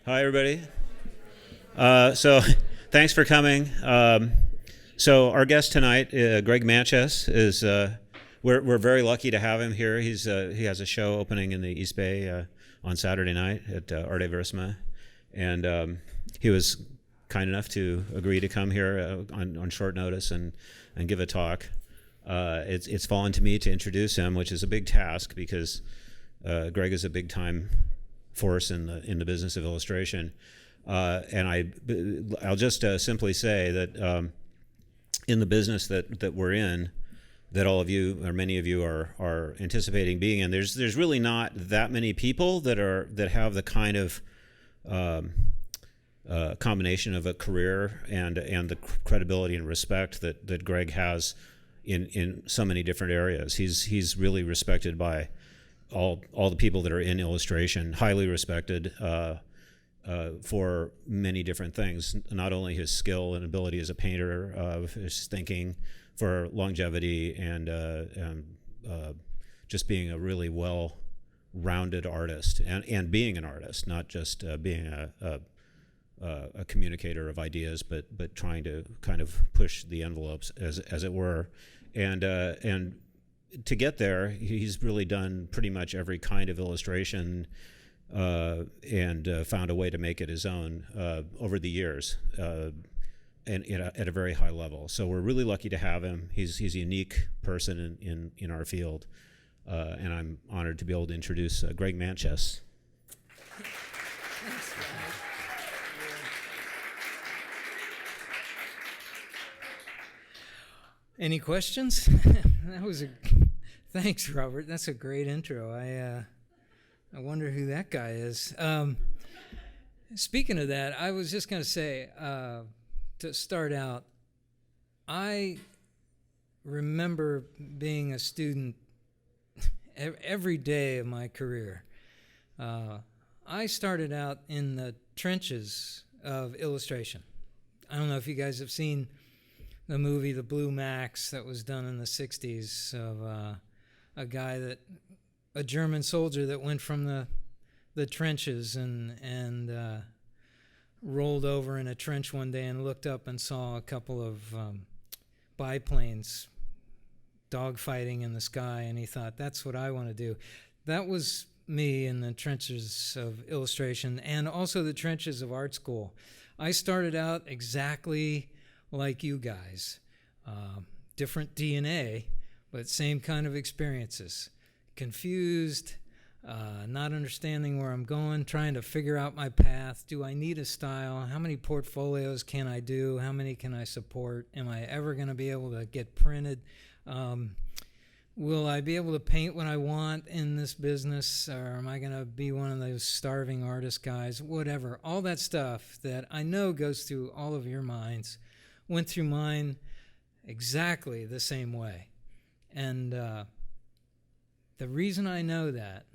Hi, everybody. So thanks for coming. So our guest tonight, Greg Manchess, is we're very lucky to have him here. He has a show opening in the East Bay on Saturday night at Arte Verissima, and he was kind enough to agree to come here on short notice and give a talk. It's fallen to me to introduce him, which is a big task because Greg is a big time force in the business of illustration, and I'll just simply say that in the business that we're in, that all of you or many of you are anticipating being in, there's really not that many people that have the kind of combination of a career and the credibility and respect that Greg has in so many different areas. He's really respected by all the people that are in illustration, highly respected for many different things, not only his skill and ability as a painter, his thinking for longevity, and just being a really well-rounded artist, and being an artist, not just being a communicator of ideas, but trying to kind of push the envelopes, as it were, and to get there, he's really done pretty much every kind of illustration and found a way to make it his own over the years, and at a very high level. So we're really lucky to have him. He's a unique person in our field, and I'm honored to be able to introduce Greg Manchess. Any questions? Thanks, Robert. That's a great intro. I wonder who that guy is. Speaking of that, I was just going to say, to start out, I remember being a student every day of my career. I started out in the trenches of illustration. I don't know if you guys have seen the movie The Blue Max that was done in the 60s of a German soldier that went from the trenches and rolled over in a trench one day and looked up and saw a couple of biplanes dogfighting in the sky, and he thought, that's what I want to do. That was me in the trenches of illustration and also the trenches of art school. I started out exactly like you guys, different DNA, but same kind of experiences. Confused, not understanding where I'm going, trying to figure out my path. Do I need a style? How many portfolios can I do? How many can I support? Am I ever going to be able to get printed? Will I be able to paint what I want in this business, or am I going to be one of those starving artist guys? Whatever. All that stuff that I know goes through all of your minds went through mine exactly the same way. And the reason I know that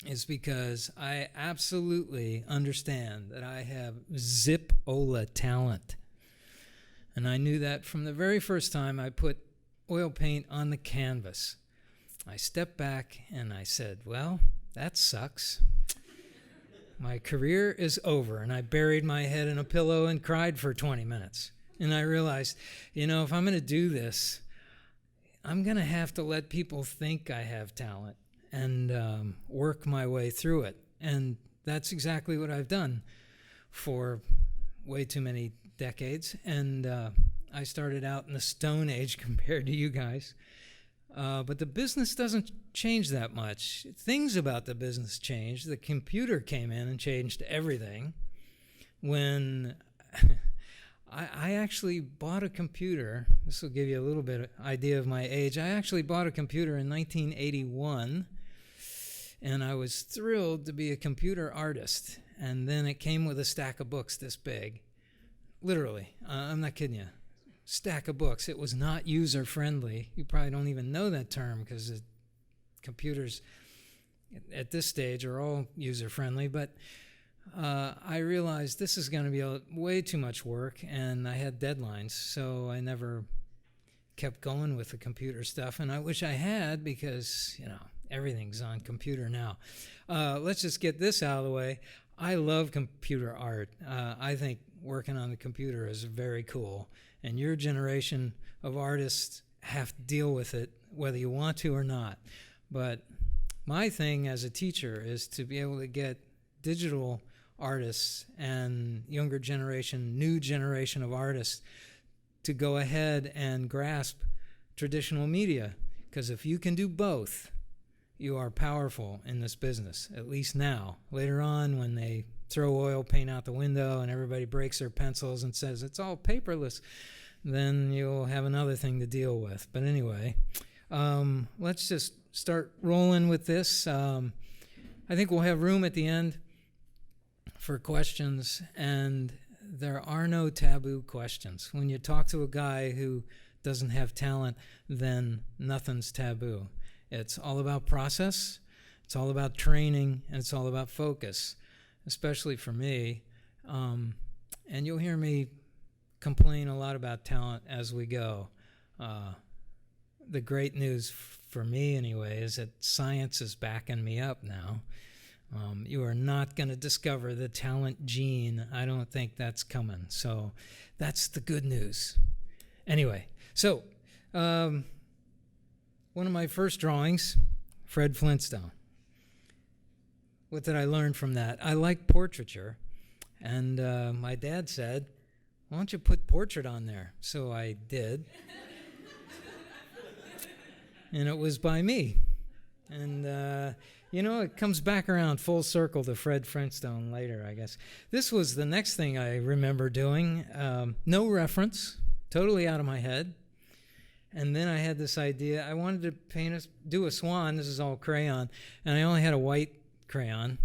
is because I absolutely understand that I have zip-ola talent. And I knew that from the very first time I put oil paint on the canvas. I stepped back and I said, well, that sucks. My career is over, and I buried my head in a pillow and cried for 20 minutes. And I realized, if I'm going to do this, I'm going to have to let people think I have talent and work my way through it. And that's exactly what I've done for way too many decades. And I started out in the Stone Age compared to you guys. But the business doesn't change that much. Things about the business changed. The computer came in and changed everything. When I actually bought a computer, this will give you a little bit of idea of my age. I actually bought a computer in 1981, and I was thrilled to be a computer artist. And then it came with a stack of books this big. Literally, I'm not kidding you. Stack of books. It was not user-friendly. You probably don't even know that term because computers at this stage are all user-friendly. But I realized this is going to be way too much work, and I had deadlines, so I never kept going with the computer stuff. And I wish I had because, everything's on computer now. Let's just get this out of the way. I love computer art. I think working on the computer is very cool. And your generation of artists have to deal with it, whether you want to or not. But my thing as a teacher is to be able to get digital artists and younger generation, new generation of artists to go ahead and grasp traditional media. Because if you can do both, you are powerful in this business, at least now. Later on, when they throw oil paint out the window and everybody breaks their pencils and says it's all paperless, then you'll have another thing to deal with. But anyway, let's just start rolling with this. I think we'll have room at the end for questions, and there are no taboo questions. When you talk to a guy who doesn't have talent, then nothing's taboo. It's all about process, it's all about training, and it's all about focus, especially for me. And you'll hear me complain a lot about talent as we go. The great news for me anyway is that science is backing me up now. You are not going to discover the talent gene. I don't think that's coming. So that's the good news. Anyway, so one of my first drawings, Fred Flintstone. What did I learn from that? I like portraiture. And my dad said, why don't you put portrait on there? So I did. And it was by me. And, it comes back around full circle to Fred Flintstone later, I guess. This was the next thing I remember doing. No reference, totally out of my head. And then I had this idea. I wanted to do a swan. This is all crayon. And I only had a white crayon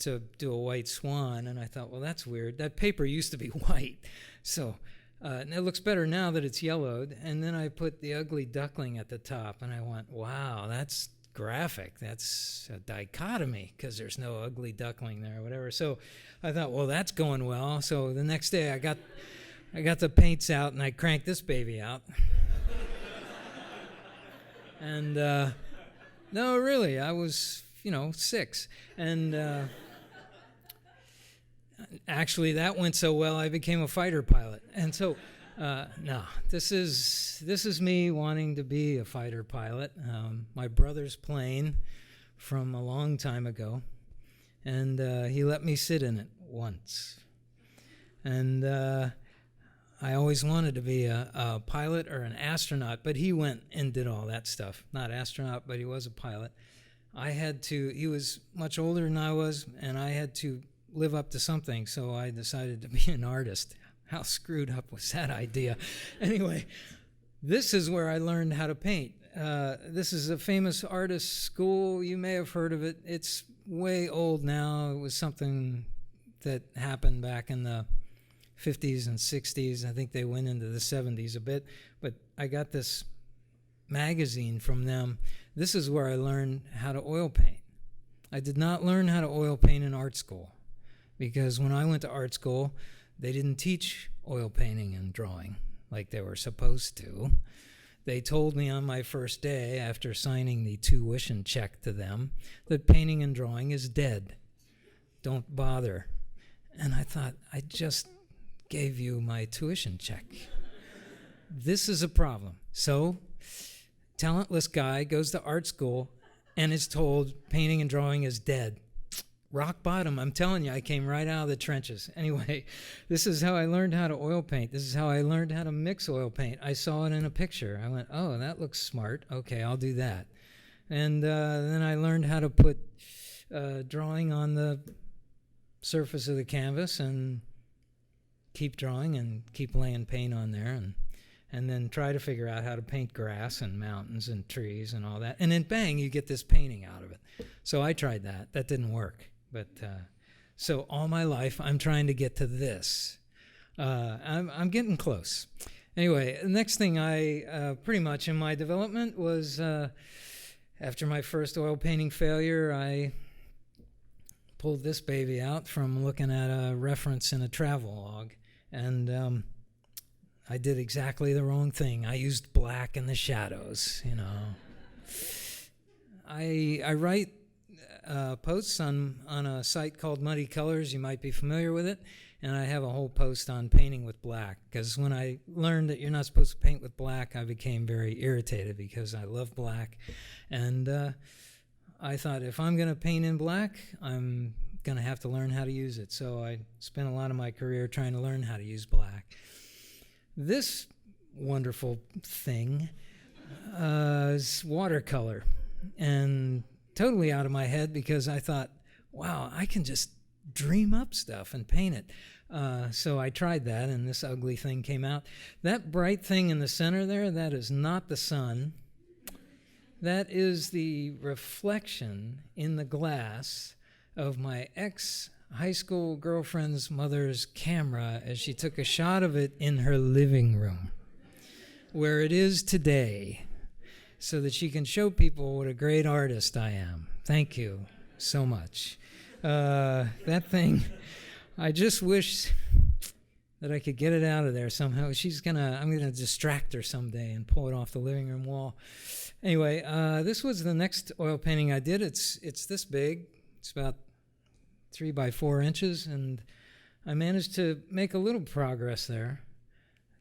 to do a white swan. And I thought, well, that's weird. That paper used to be white. So and it looks better now that it's yellowed. And then I put the ugly duckling at the top. And I went, wow, that's graphic. That's a dichotomy because there's no ugly duckling there or whatever. So I thought, well, that's going well. So the next day I got the paints out and I cranked this baby out. And no, really, I was, 6. And actually, that went so well, I became a fighter pilot. And so, no, this is me wanting to be a fighter pilot. My brother's plane from a long time ago, and he let me sit in it once. And I always wanted to be a pilot or an astronaut, but he went and did all that stuff. Not astronaut, but he was a pilot. He was much older than I was, and I had to live up to something, so I decided to be an artist. How screwed up was that idea? Anyway, this is where I learned how to paint. This is a famous artist school. You may have heard of it. It's way old now. It was something that happened back in the 50s and 60s. I think they went into the 70s a bit, but I got this magazine from them. This is where I learned how to oil paint. I did not learn how to oil paint in art school because when I went to art school, they didn't teach oil painting and drawing like they were supposed to. They told me on my first day after signing the tuition check to them that painting and drawing is dead. Don't bother. And I thought, I just gave you my tuition check. This is a problem. So, talentless guy goes to art school and is told painting and drawing is dead. Rock bottom. I'm telling you, I came right out of the trenches. Anyway, this is how I learned how to oil paint. This is how I learned how to mix oil paint. I saw it in a picture. I went, oh, that looks smart. Okay, I'll do that. And then I learned how to put drawing on the surface of the canvas and keep drawing and keep laying paint on there and then try to figure out how to paint grass and mountains and trees and all that. And then bang, you get this painting out of it. So I tried that. That didn't work. But so all my life, I'm trying to get to this. I'm getting close. Anyway, the next thing I pretty much in my development was after my first oil painting failure, I pulled this baby out from looking at a reference in a travel log. And I did exactly the wrong thing. I used black in the shadows, I write posts on a site called Muddy Colors. You might be familiar with it. And I have a whole post on painting with black, because when I learned that you're not supposed to paint with black, I became very irritated because I love black. And I thought, if I'm going to paint in black, I'm going to have to learn how to use it. So I spent a lot of my career trying to learn how to use black. This wonderful thing is watercolor, and totally out of my head, because I thought, wow, I can just dream up stuff and paint it. So I tried that, and this ugly thing came out. That bright thing in the center there, that is not the sun. That is the reflection in the glass of my ex-high school girlfriend's mother's camera as she took a shot of it in her living room, where it is today, so that she can show people what a great artist I am. Thank you so much. That thing, I just wish that I could get it out of there somehow. I'm gonna distract her someday and pull it off the living room wall. Anyway, this was the next oil painting I did. It's this big. It's about 3 by 4 inches, and I managed to make a little progress there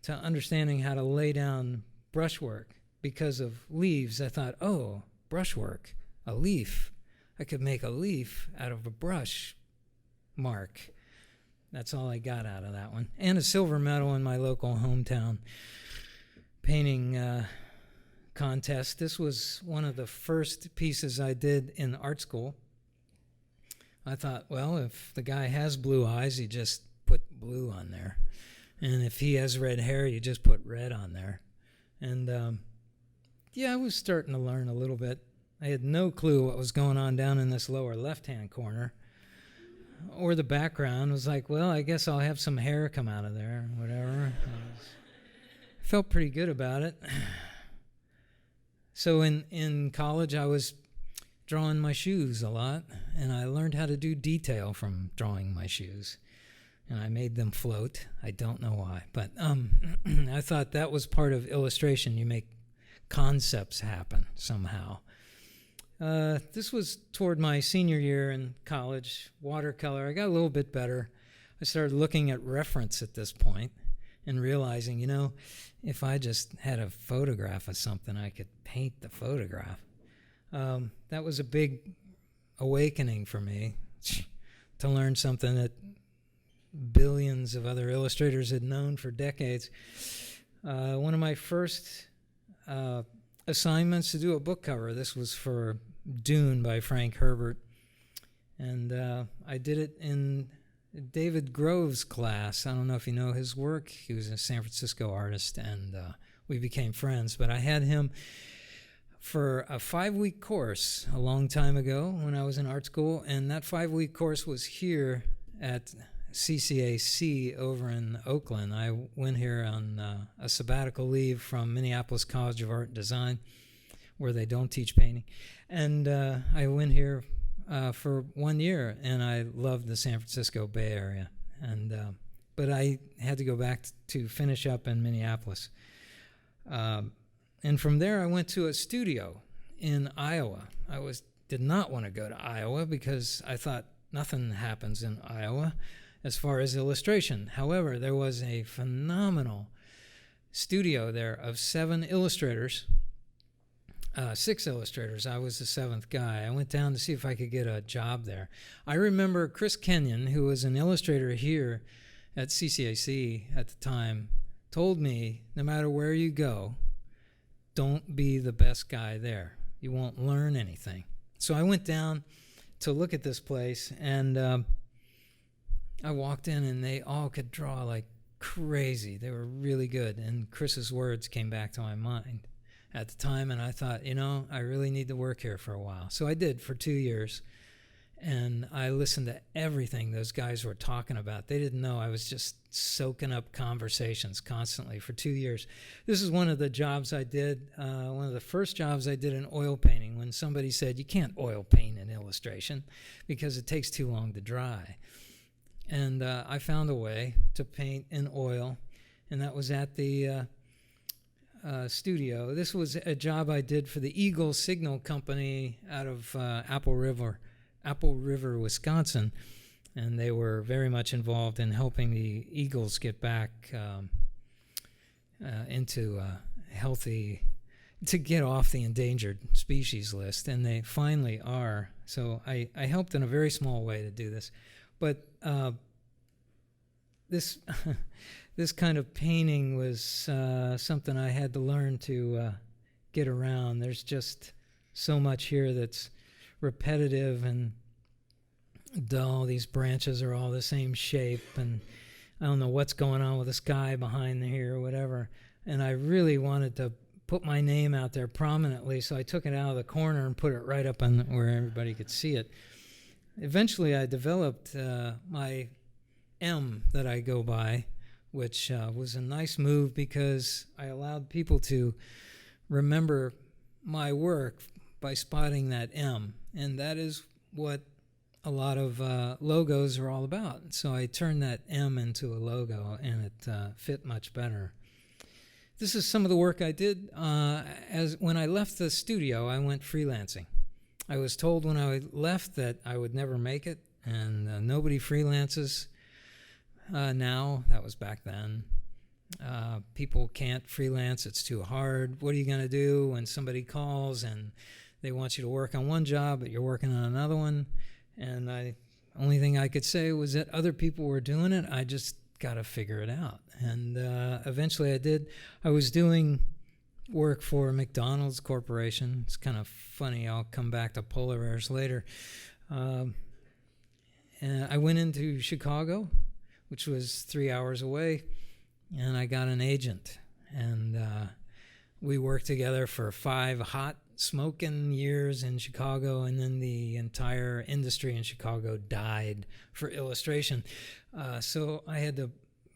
to understanding how to lay down brushwork. Because of leaves, I thought, oh, brushwork, a leaf. I could make a leaf out of a brush mark. That's all I got out of that one. And a silver medal in my local hometown painting contest. This was one of the first pieces I did in art school. I thought, well, if the guy has blue eyes, you just put blue on there. And if he has red hair, you just put red on there. And yeah, I was starting to learn a little bit. I had no clue what was going on down in this lower left-hand corner. Or the background was like, well, I guess I'll have some hair come out of there, whatever. I felt pretty good about it. So in college, I was drawing my shoes a lot, and I learned how to do detail from drawing my shoes. And I made them float. I don't know why, but I thought that was part of illustration. You make concepts happen somehow. This was toward my senior year in college, watercolor. I got a little bit better. I started looking at reference at this point and realizing, if I just had a photograph of something, I could paint the photograph. That was a big awakening for me, to learn something that billions of other illustrators had known for decades. One of my first assignments to do a book cover. This was for Dune by Frank Herbert. And I did it in David Grove's class. I don't know if you know his work. He was a San Francisco artist, and we became friends. But I had him for a 5-week course a long time ago when I was in art school. And that 5-week course was here at CCAC over in Oakland. I went here on a sabbatical leave from Minneapolis College of Art and Design, where they don't teach painting. And I went here for 1 year, and I loved the San Francisco Bay Area. And but I had to go back to finish up in Minneapolis. And from there, I went to a studio in Iowa. I did not want to go to Iowa because I thought nothing happens in Iowa as far as illustration. However, there was a phenomenal studio there of 7 illustrators, 6 illustrators. I was the 7th guy. I went down to see if I could get a job there. I remember Chris Kenyon, who was an illustrator here at CCAC at the time, told me, no matter where you go, don't be the best guy there. You won't learn anything. So I went down to look at this place, and I walked in, and they all could draw like crazy. They were really good, and Chris's words came back to my mind at the time, and I thought, I really need to work here for a while. So I did for 2 years, and I listened to everything those guys were talking about. They didn't know I was just soaking up conversations constantly for 2 years. This is one of the jobs I did, one of the first jobs I did in oil painting, when somebody said, you can't oil paint in illustration because it takes too long to dry. And I found a way to paint in oil, and that was at the studio. This was a job I did for the Eagle Signal Company out of Apple River, Apple River, Wisconsin, and they were very much involved in helping the eagles get back into healthy, to get off the endangered species list, and they finally are. So I helped in a very small way to do this, but this this kind of painting was something I had to learn to get around. There's just so much here that's repetitive and dull. These branches are all the same shape, and I don't know what's going on with the sky behind here or whatever. And I really wanted to put my name out there prominently, so I took it out of the corner and put it right up on where everybody could see it. Eventually, I developed my M that I go by, which was a nice move because I allowed people to remember my work by spotting that M, and that is what a lot of logos are all about. So I turned that M into a logo, and it fit much better. This is some of the work I did. As when I left the studio, I went freelancing. I was told when I left that I would never make it, and nobody freelances now. That was back then. People can't freelance. It's too hard. What are you going to do when somebody calls and they want you to work on one job, but you're working on another one? And the only thing I could say was that other people were doing it. I just got to figure it out. And eventually I did. I was doing work for McDonald's Corporation. It's kind of funny. I'll come back to polar bears later. And I went into Chicago, which was 3 hours away, and I got an agent. And we worked together for 5 hot, smoking years in Chicago, and then the entire industry in Chicago died for illustration. So I had to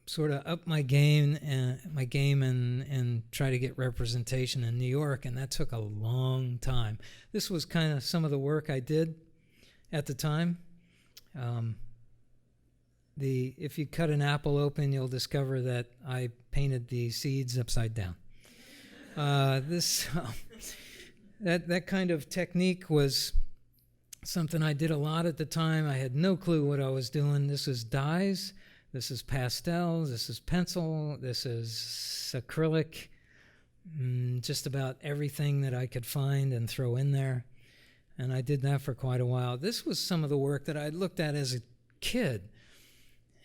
sort of up my game and try to get representation in New York, and that took a long time. This was kind of some of the work I did at the time. If you cut an apple open, you'll discover that I painted the seeds upside down. That kind of technique was something I did a lot at the time. I had no clue what I was doing. This is dyes, this is pastels, this is pencil, this is acrylic, just about everything that I could find and throw in there. And I did that for quite a while. This was some of the work that I looked at as a kid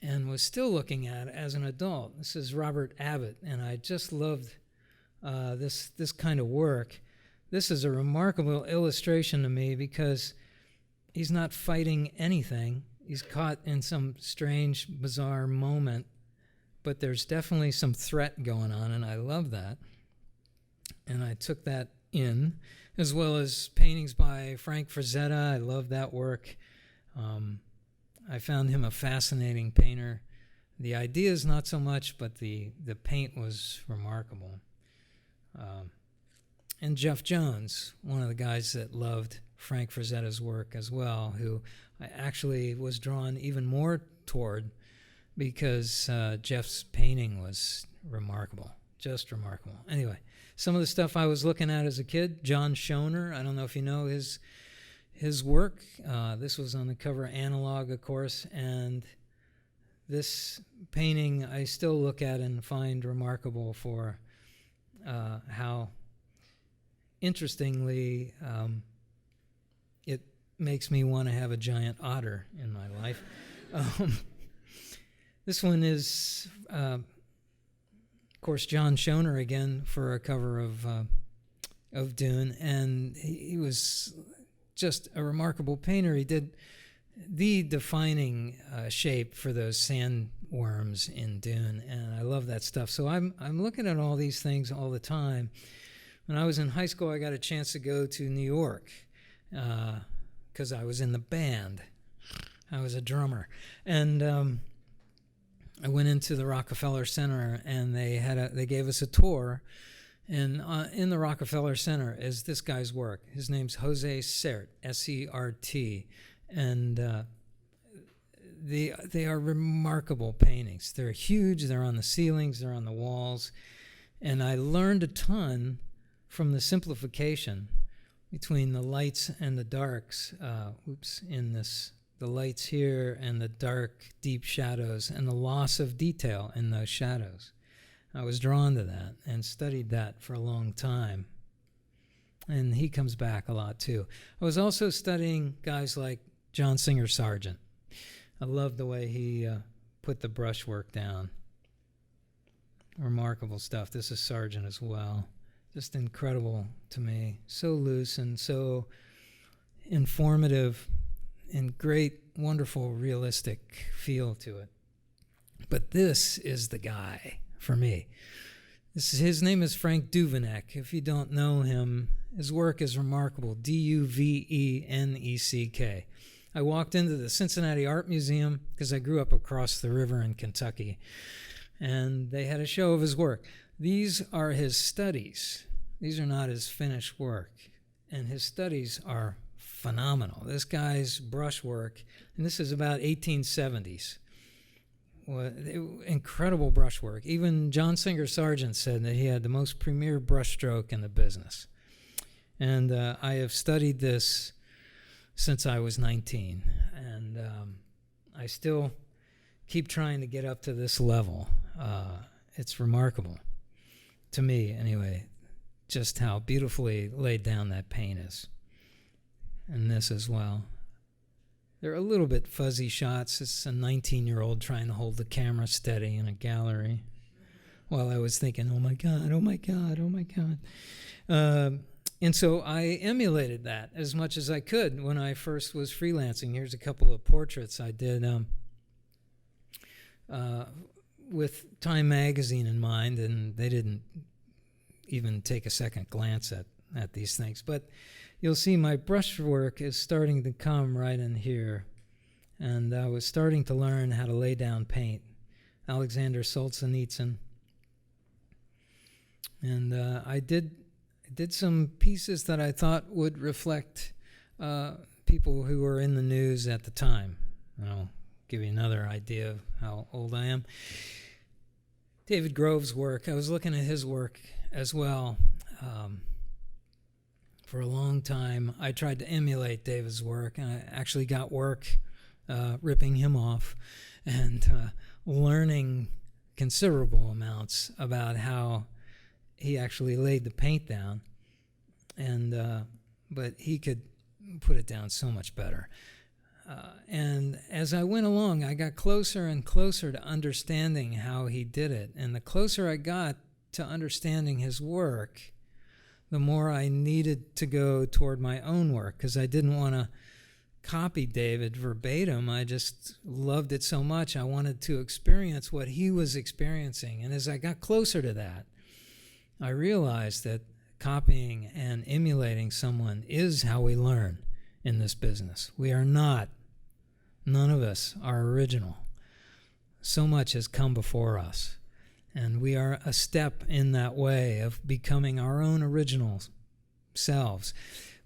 and was still looking at as an adult. This is Robert Abbott, and I just loved this kind of work. This is a remarkable illustration to me because he's not fighting anything. He's caught in some strange, bizarre moment, but there's definitely some threat going on, and I love that. And I took that in, as well as paintings by Frank Frazetta. I love that work. I found him a fascinating painter. The ideas not so much, but the paint was remarkable. And Jeff Jones, one of the guys that loved Frank Frazetta's work as well, who I actually was drawn even more toward because Jeff's painting was remarkable, just remarkable. Anyway, some of the stuff I was looking at as a kid, John Schoner, I don't know if you know his work. This was on the cover Analog, of course, and this painting I still look at and find remarkable for how interestingly it makes me want to have a giant otter in my life. This one is, of course, John Schoner again for a cover of Dune, and he was just a remarkable painter. He did the defining shape for those sandworms in Dune, and I love that stuff. So I'm looking at all these things all the time. When I was in high school, I got a chance to go to New York because I was in the band. I was a drummer, and I went into the Rockefeller Center, and they gave us a tour. And in the Rockefeller Center is this guy's work. His name's Jose Sert, S-E-R-T, and they are remarkable paintings. They're huge. They're on the ceilings. They're on the walls. And I learned a ton from the simplification. between the lights and the darks, in this, the lights here and the dark, deep shadows and the loss of detail in those shadows. I was drawn to that and studied that for a long time. And he comes back a lot too. I was also studying guys like John Singer Sargent. I love the way he put the brushwork down. Remarkable stuff. This is Sargent as well. Just incredible to me. So loose and so informative and great, wonderful, realistic feel to it. But this is the guy for me. His name is Frank Duveneck. If you don't know him, his work is remarkable. Duveneck. I walked into the Cincinnati Art Museum because I grew up across the river in Kentucky, and they had a show of his work. These are his studies. These are not his finished work, and his studies are phenomenal. This guy's brushwork, and this is about 1870s. Incredible brushwork. Even John Singer Sargent said that he had the most premier brushstroke in the business. And I have studied this since I was 19, and I still keep trying to get up to this level. It's remarkable, to me anyway, just how beautifully laid down that paint is. And this as well. They're a little bit fuzzy shots. It's a 19-year-old trying to hold the camera steady in a gallery while I was thinking, oh my God, oh my God, oh my God. And so I emulated that as much as I could when I first was freelancing. Here's a couple of portraits I did with Time Magazine in mind, and they didn't even take a second glance at these things. But you'll see my brushwork is starting to come right in here, and I was starting to learn how to lay down paint. Alexander Solzhenitsyn. And I did some pieces that I thought would reflect people who were in the news at the time. I'll give you another idea of how old I am. David Grove's work, I was looking at his work as well. For a long time, I tried to emulate David's work, and I actually got work ripping him off and learning considerable amounts about how he actually laid the paint down, and but he could put it down so much better. And as I went along, I got closer and closer to understanding how he did it, and the closer I got to understanding his work, the more I needed to go toward my own work, because I didn't want to copy David verbatim. I just loved it so much. I wanted to experience what he was experiencing. And as I got closer to that, I realized that copying and emulating someone is how we learn in this business. We are not, none of us are original. So much has come before us. And we are a step in that way of becoming our own original selves.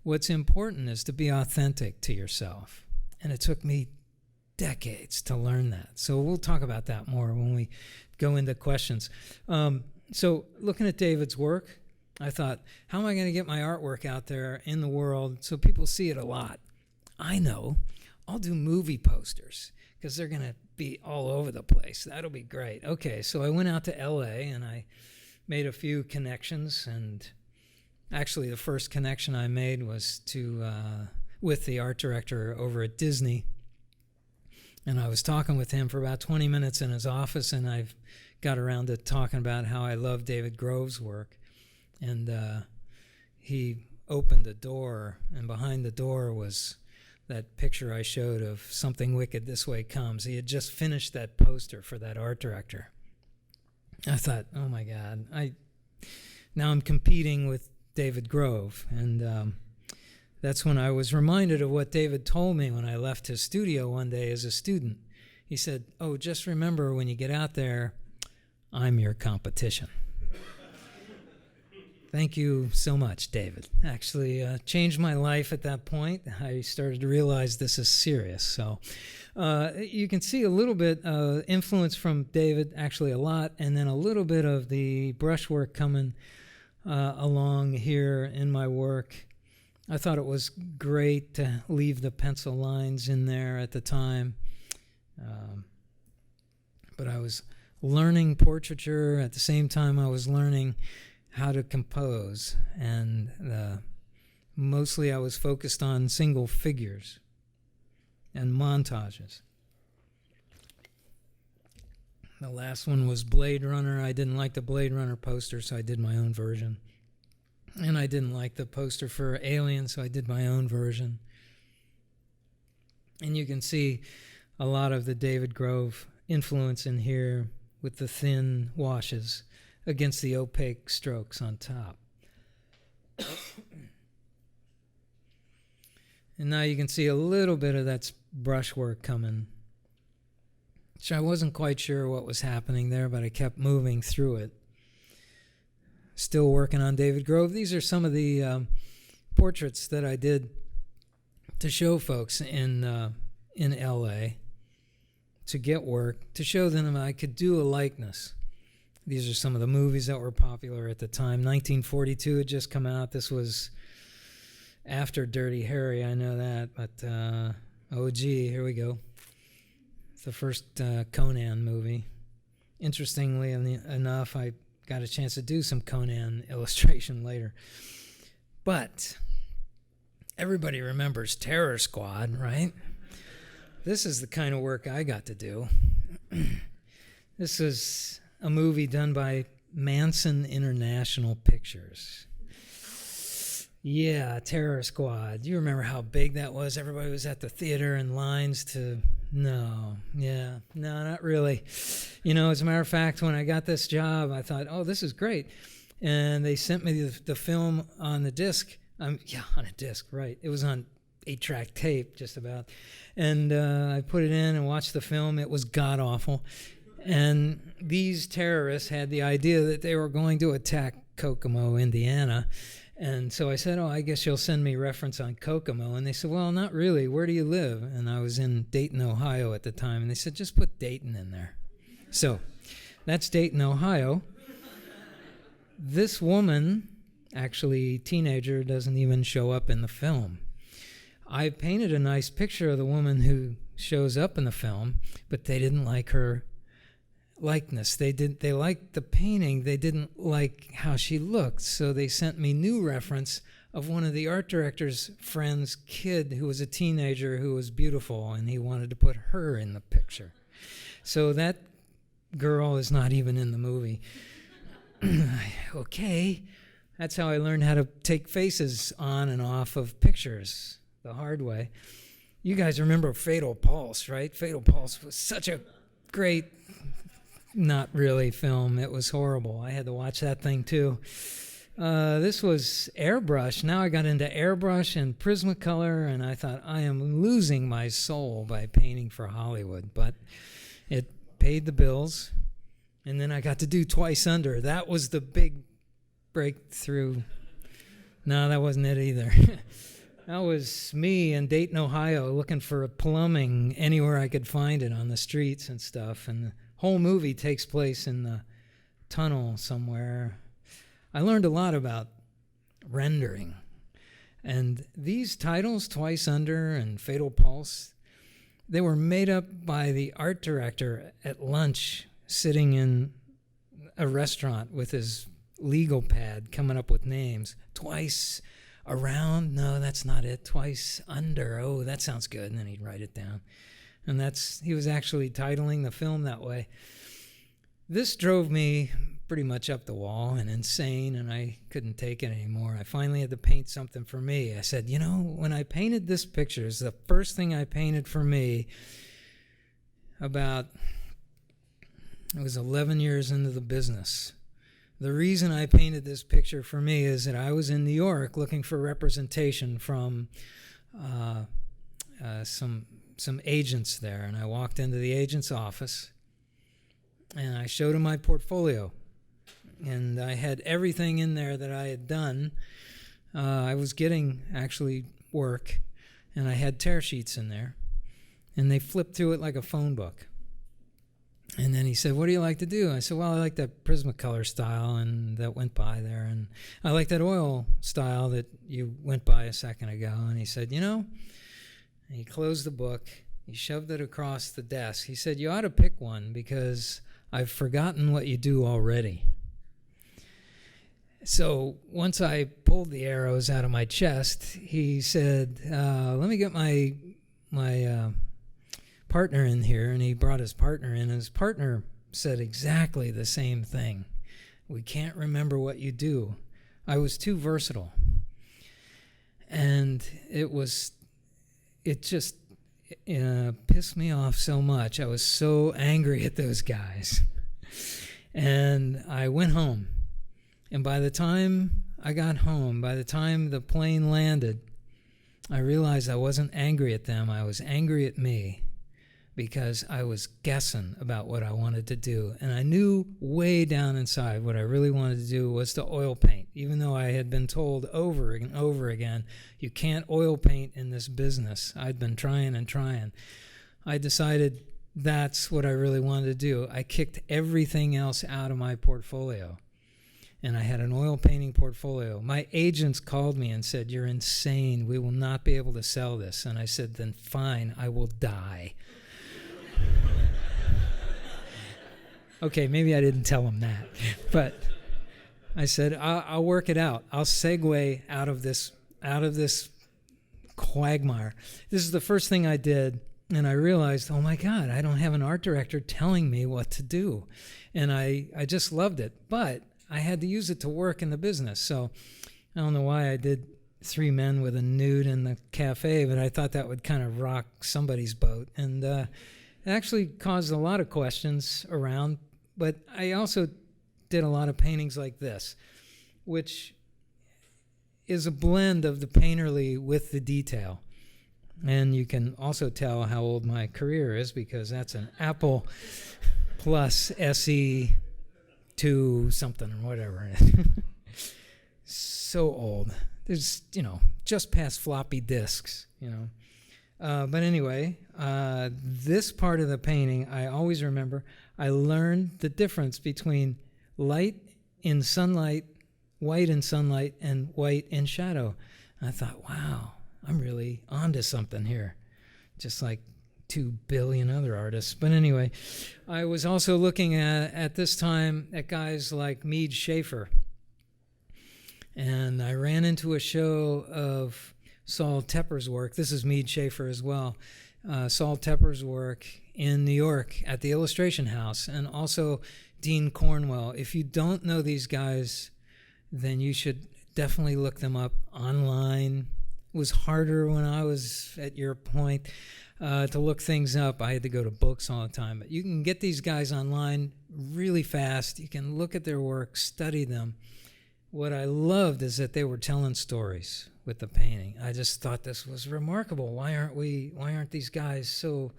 What's important is to be authentic to yourself. And it took me decades to learn that. So we'll talk about that more when we go into questions. So looking at David's work, I thought, how am I going to get my artwork out there in the world so people see it a lot? I know. I'll do movie posters because they're going to be all over the place. That'll be great. Okay, so I went out to LA and I made a few connections, and actually the first connection I made was with the art director over at Disney, and I was talking with him for about 20 minutes in his office, and I've got around to talking about how I love David Grove's work, and he opened the door, and behind the door was that picture I showed of Something Wicked This Way Comes. He had just finished that poster for that art director. I thought, oh my God, now I'm competing with David Grove. And that's when I was reminded of what David told me when I left his studio one day as a student. He said, oh, just remember when you get out there, I'm your competition. Thank you so much, David. Actually changed my life at that point. I started to realize this is serious. So you can see a little bit influence from David, actually a lot, and then a little bit of the brushwork coming along here in my work. I thought it was great to leave the pencil lines in there at the time. But I was learning portraiture at the same time I was learning how to compose. And mostly I was focused on single figures and montages. The last one was Blade Runner. I didn't like the Blade Runner poster, so I did my own version. And I didn't like the poster for Alien, so I did my own version. And you can see a lot of the David Grove influence in here with the thin washes against the opaque strokes on top. And now you can see a little bit of that brushwork coming. So I wasn't quite sure what was happening there, but I kept moving through it. Still working on David Grove. These are some of the portraits that I did to show folks in L.A. to get work, to show them I could do a likeness. These are some of the movies that were popular at the time. 1942 had just come out. This was after Dirty Harry, I know that. But, oh, gee, here we go. It's the first Conan movie. Interestingly enough, I got a chance to do some Conan illustration later. But everybody remembers Terror Squad, right? This is the kind of work I got to do. This is a movie done by Manson International Pictures. Yeah, Terror Squad. You remember how big that was? Everybody was at the theater in lines to... No, not really. You know, as a matter of fact, when I got this job, I thought, oh, this is great. And they sent me the film on the disc. On a disc, right. It was on 8-track tape, just about. And I put it in and watched the film. It was god-awful. And these terrorists had the idea that they were going to attack Kokomo, Indiana. And so I said, oh, I guess you'll send me reference on Kokomo. And they said, well, not really. Where do you live? And I was in Dayton, Ohio at the time. And they said, just put Dayton in there. So that's Dayton, Ohio. This woman, actually teenager, doesn't even show up in the film. I painted a nice picture of the woman who shows up in the film, but they didn't like her likeness. They liked the painting. They didn't like how she looked. So they sent me new reference of one of the art director's friend's kid who was a teenager who was beautiful, and he wanted to put her in the picture. So that girl is not even in the movie. Okay. That's how I learned how to take faces on and off of pictures the hard way. You guys remember Fatal Pulse, right? Fatal Pulse was such a great, not really film. It was horrible. I had to watch that thing too. This was airbrush. Now I got into airbrush and Prismacolor, and I thought, I am losing my soul by painting for Hollywood. But it paid the bills. And then I got to do Twice Under. That was the big breakthrough. No, that wasn't it either. That was me in Dayton, Ohio, looking for plumbing anywhere I could find it on the streets and stuff. And the whole movie takes place in the tunnel somewhere. I learned a lot about rendering. And these titles, Twice Under and Fatal Pulse, they were made up by the art director at lunch, sitting in a restaurant with his legal pad coming up with names. Twice Around, no, that's not it. Twice Under, oh, that sounds good. And then he'd write it down. And he was actually titling the film that way. This drove me pretty much up the wall and insane, and I couldn't take it anymore. I finally had to paint something for me. I said, you know, when I painted this picture, it's the first thing I painted for me it was 11 years into the business. The reason I painted this picture for me is that I was in New York looking for representation from some agents there, and I walked into the agent's office, and I showed him my portfolio, and I had everything in there that I had done. I was getting actually work, and I had tear sheets in there, and they flipped through it like a phone book. And then he said, what do you like to do? I said, well, I like that Prismacolor style and that went by there. And I like that oil style that you went by a second ago. And he said, and he closed the book. He shoved it across the desk. He said, you ought to pick one because I've forgotten what you do already. So once I pulled the arrows out of my chest, he said, let me get my partner in here. And he brought his partner in. And his partner said exactly the same thing. We can't remember what you do. I was too versatile. And it just pissed me off so much. I was so angry at those guys. And I went home. And by the time I got home, by the time the plane landed, I realized I wasn't angry at them. I was angry at me because I was guessing about what I wanted to do. And I knew way down inside what I really wanted to do was to oil paint, even though I had been told over and over again, you can't oil paint in this business. I'd been trying and trying. I decided that's what I really wanted to do. I kicked everything else out of my portfolio. And I had an oil painting portfolio. My agents called me and said, you're insane. We will not be able to sell this. And I said, then fine, I will die. Okay, maybe I didn't tell them that. But I said, I'll work it out. I'll segue out of this quagmire. This is the first thing I did. And I realized, oh my God, I don't have an art director telling me what to do. And I just loved it. But I had to use it to work in the business. So I don't know why I did 3 men with a nude in the cafe, but I thought that would kind of rock somebody's boat. And it actually caused a lot of questions around. But I also did a lot of paintings like this, which is a blend of the painterly with the detail. And you can also tell how old my career is because that's an Apple Plus SE 2 something or whatever. So old. There's, just past floppy disks, But anyway, this part of the painting, I always remember, I learned the difference between light in sunlight, white in sunlight, and white in shadow. And I thought, wow, I'm really onto something here. Just like 2 billion other artists. But anyway, I was also looking at this time at guys like Mead Schaefer. And I ran into a show of Saul Tepper's work. This is Mead Schaefer as well. Saul Tepper's work in New York at the Illustration House, and also Dean Cornwell. If you don't know these guys, then you should definitely look them up online. It was harder when I was at your point to look things up. I had to go to books all the time. But you can get these guys online really fast. You can look at their work, study them. What I loved is that they were telling stories with the painting. I just thought this was remarkable. Why aren't these guys so,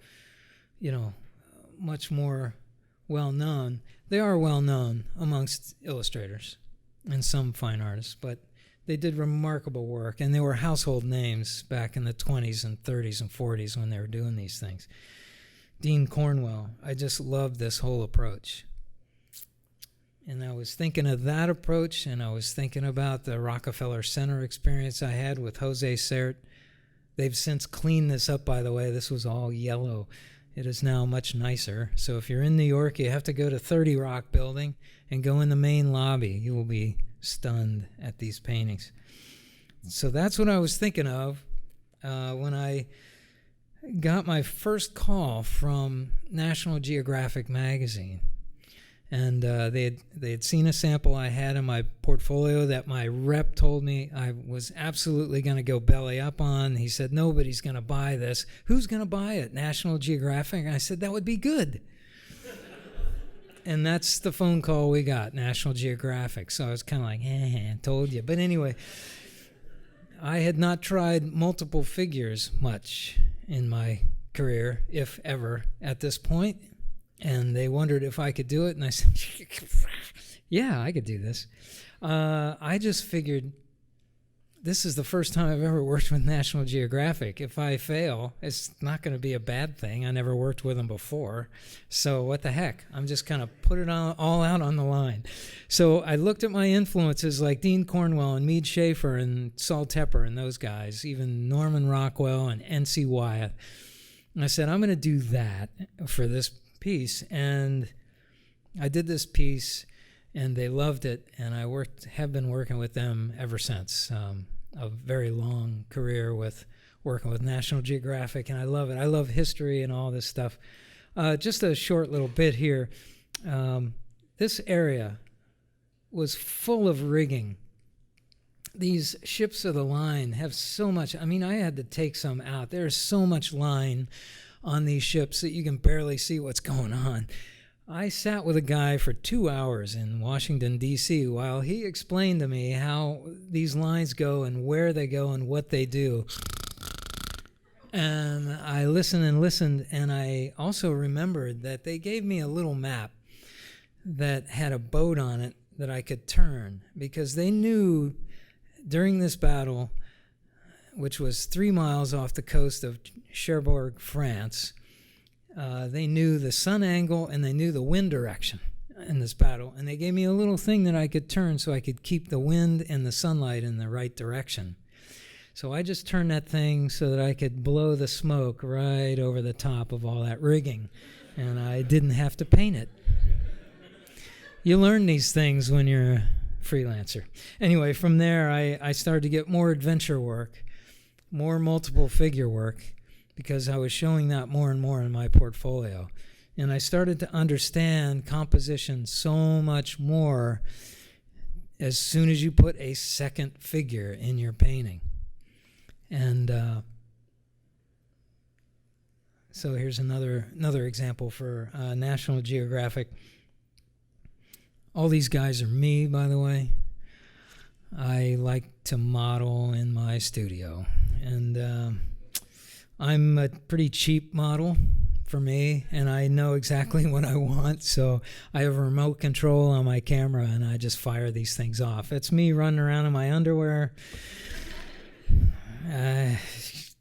much more well known? They are well known amongst illustrators and some fine artists, but they did remarkable work, and they were household names back in the 20s and 30s and 40s when they were doing these things. Dean Cornwell, I just loved this whole approach. And I was thinking of that approach, and I was thinking about the Rockefeller Center experience I had with Jose Sert. They've since cleaned this up, by the way. This was all yellow. It is now much nicer. So if you're in New York, you have to go to 30 Rock Building and go in the main lobby. You will be stunned at these paintings. So that's what I was thinking of when I got my first call from National Geographic magazine. And they had seen a sample I had in my portfolio that my rep told me I was absolutely going to go belly up on. He said, nobody's going to buy this. Who's going to buy it? National Geographic? And I said, that would be good. And that's the phone call we got, National Geographic. So I was kind of like, told you. But anyway, I had not tried multiple figures much in my career, if ever, at this point. And they wondered if I could do it. And I said, yeah, I could do this. I just figured this is the first time I've ever worked with National Geographic. If I fail, it's not going to be a bad thing. I never worked with them before. So what the heck? I'm just going to put it all out on the line. So I looked at my influences like Dean Cornwell and Meade Schaefer and Saul Tepper and those guys, even Norman Rockwell and N.C. Wyatt. And I said, I'm going to do that for this piece. And I did this piece, and they loved it, and I have been working with them ever since. A very long career with working with National Geographic, and I love it. I love history and all this stuff. Just a short little bit here. This area was full of rigging. These ships of the line have so much. I mean, I had to take some out. There's so much line on these ships that you can barely see what's going on. I sat with a guy for 2 hours in Washington, D.C., while he explained to me how these lines go and where they go and what they do. And I listened and listened, and I also remembered that they gave me a little map that had a boat on it that I could turn, because they knew during this battle, which was 3 miles off the coast of Cherbourg, France, they knew the sun angle and they knew the wind direction in this battle. And they gave me a little thing that I could turn so I could keep the wind and the sunlight in the right direction. So I just turned that thing so that I could blow the smoke right over the top of all that rigging. And I didn't have to paint it. You learn these things when you're a freelancer. Anyway, from there, I started to get more adventure work, more multiple figure work, because I was showing that more and more in my portfolio. And I started to understand composition so much more as soon as you put a second figure in your painting. And so here's another example for National Geographic. All these guys are me, by the way. I like to model in my studio. And I'm a pretty cheap model for me, and I know exactly what I want, so I have a remote control on my camera, and I just fire these things off. It's me running around in my underwear. I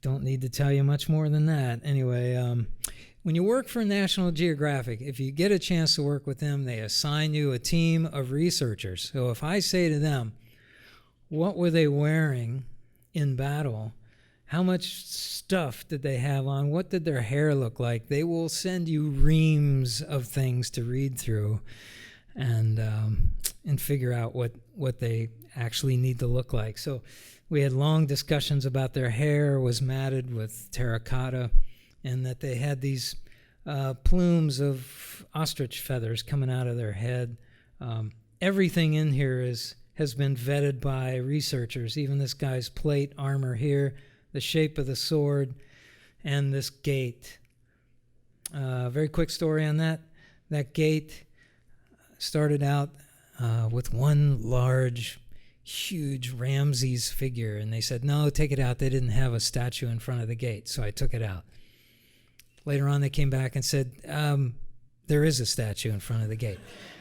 don't need to tell you much more than that. Anyway, when you work for National Geographic, if you get a chance to work with them, they assign you a team of researchers. So if I say to them, what were they wearing in battle? How much stuff did they have on? What did their hair look like? They will send you reams of things to read through and figure out what they actually need to look like. So we had long discussions about their hair was matted with terracotta, and that they had these plumes of ostrich feathers coming out of their head. Everything in here has been vetted by researchers, even this guy's plate armor here, the shape of the sword, and this gate. Very quick story on that. That gate started out with one large, huge Ramses figure, and they said, no, take it out. They didn't have a statue in front of the gate, so I took it out. Later on, they came back and said, there is a statue in front of the gate.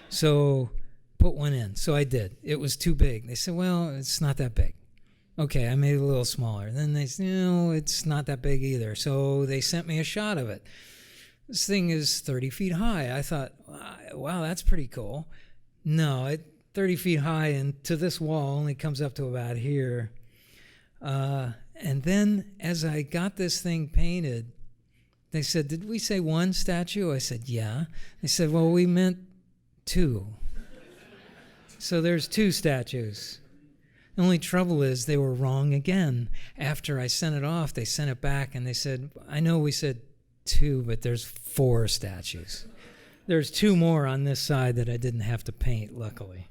So put one in. So I did. It was too big. They said, well, it's not that big. Okay, I made it a little smaller. Then they said, no, it's not that big either. So they sent me a shot of it. This thing is 30 feet high. I thought, wow, that's pretty cool. No, 30 feet high, and to this wall only comes up to about here. And then as I got this thing painted, they said, did we say one statue? I said, yeah. They said, well, we meant two. So there's two statues. The only trouble is they were wrong again. After I sent it off, they sent it back, and they said, I know we said two, but there's 4 statues. There's 2 more on this side that I didn't have to paint, luckily.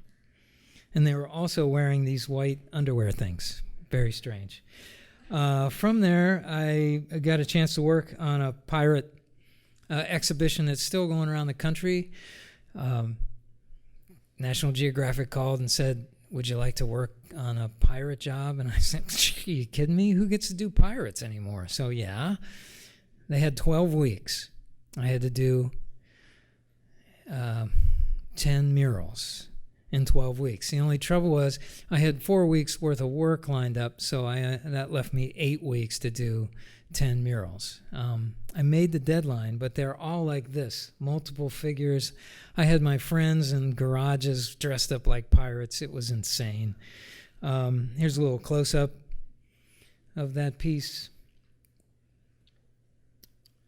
And they were also wearing these white underwear things. Very strange. From there, I got a chance to work on a pirate exhibition that's still going around the country. National Geographic called and said, would you like to work on a pirate job? And I said, are you kidding me? Who gets to do pirates anymore? So yeah, they had 12 weeks. I had to do 10 murals. in 12 weeks. The only trouble was I had 4 weeks worth of work lined up, so that left me 8 weeks to do 10 murals. I made the deadline, but they're all like this, multiple figures. I had my friends in garages dressed up like pirates. It was insane. Here's a little close-up of that piece.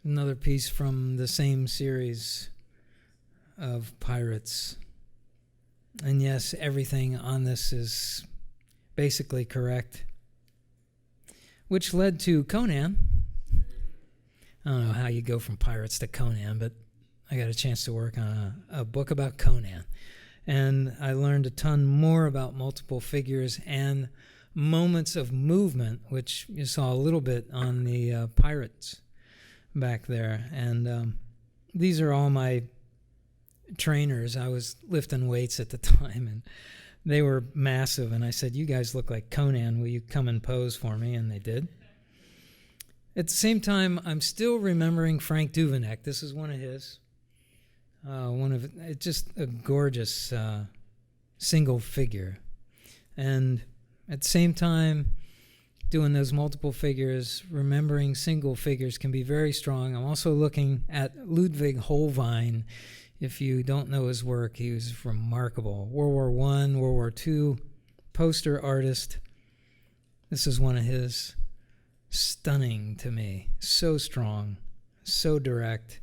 Another piece from the same series of pirates. And yes, everything on this is basically correct, which led to Conan. I don't know how you go from pirates to Conan, but I got a chance to work on a book about Conan. And I learned a ton more about multiple figures and moments of movement, which you saw a little bit on the pirates back there. And these are all my trainers. I was lifting weights at the time, and they were massive. And I said, "You guys look like Conan. Will you come and pose for me?" And they did. At the same time, I'm still remembering Frank Duveneck. This is one of his. It's just a gorgeous single figure. And at the same time, doing those multiple figures, remembering single figures can be very strong. I'm also looking at Ludwig Holbein. If you don't know his work, he was remarkable. World War I, World War II, poster artist. This is one of his. Stunning to me. So strong, so direct,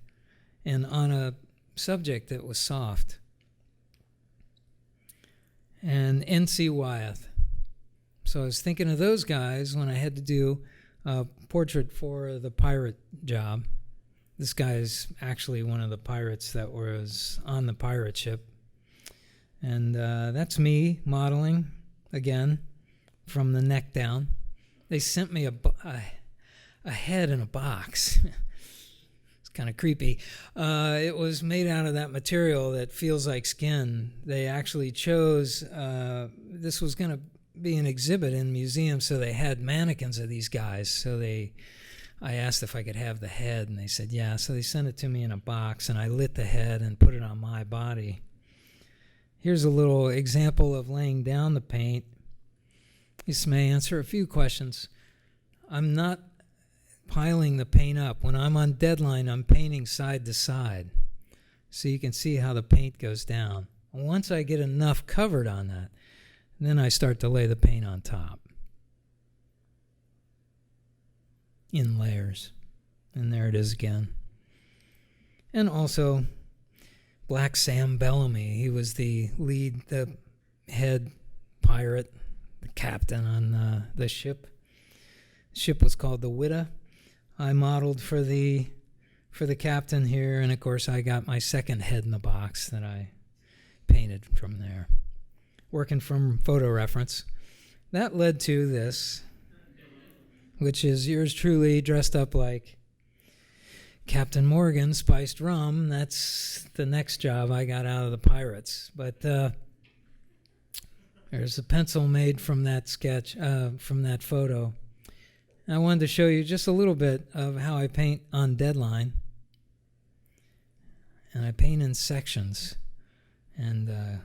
and on a subject that was soft. And N.C. Wyeth. So I was thinking of those guys when I had to do a portrait for the pirate job. This guy is actually one of the pirates that was on the pirate ship. And that's me modeling, again, from the neck down. They sent me a head in a box. It's kind of creepy. It was made out of that material that feels like skin. They actually chose, this was going to be an exhibit in museums, so they had mannequins of these guys. So I asked if I could have the head, and they said, yeah. So they sent it to me in a box, and I lit the head and put it on my body. Here's a little example of laying down the paint. This may answer a few questions. I'm not piling the paint up. When I'm on deadline, I'm painting side to side, so you can see how the paint goes down. Once I get enough covered on that, then I start to lay the paint on top in layers. And there it is again. And also, Black Sam Bellamy. He was the head pirate, the captain on the ship. The ship was called the Witta. I modeled for the captain here, and of course I got my second head in the box that I painted from there, working from photo reference. That led to this, which is yours truly dressed up like Captain Morgan, spiced rum. That's the next job I got out of the pirates. But there's a pencil made from that sketch, from that photo. I wanted to show you just a little bit of how I paint on deadline. And I paint in sections. And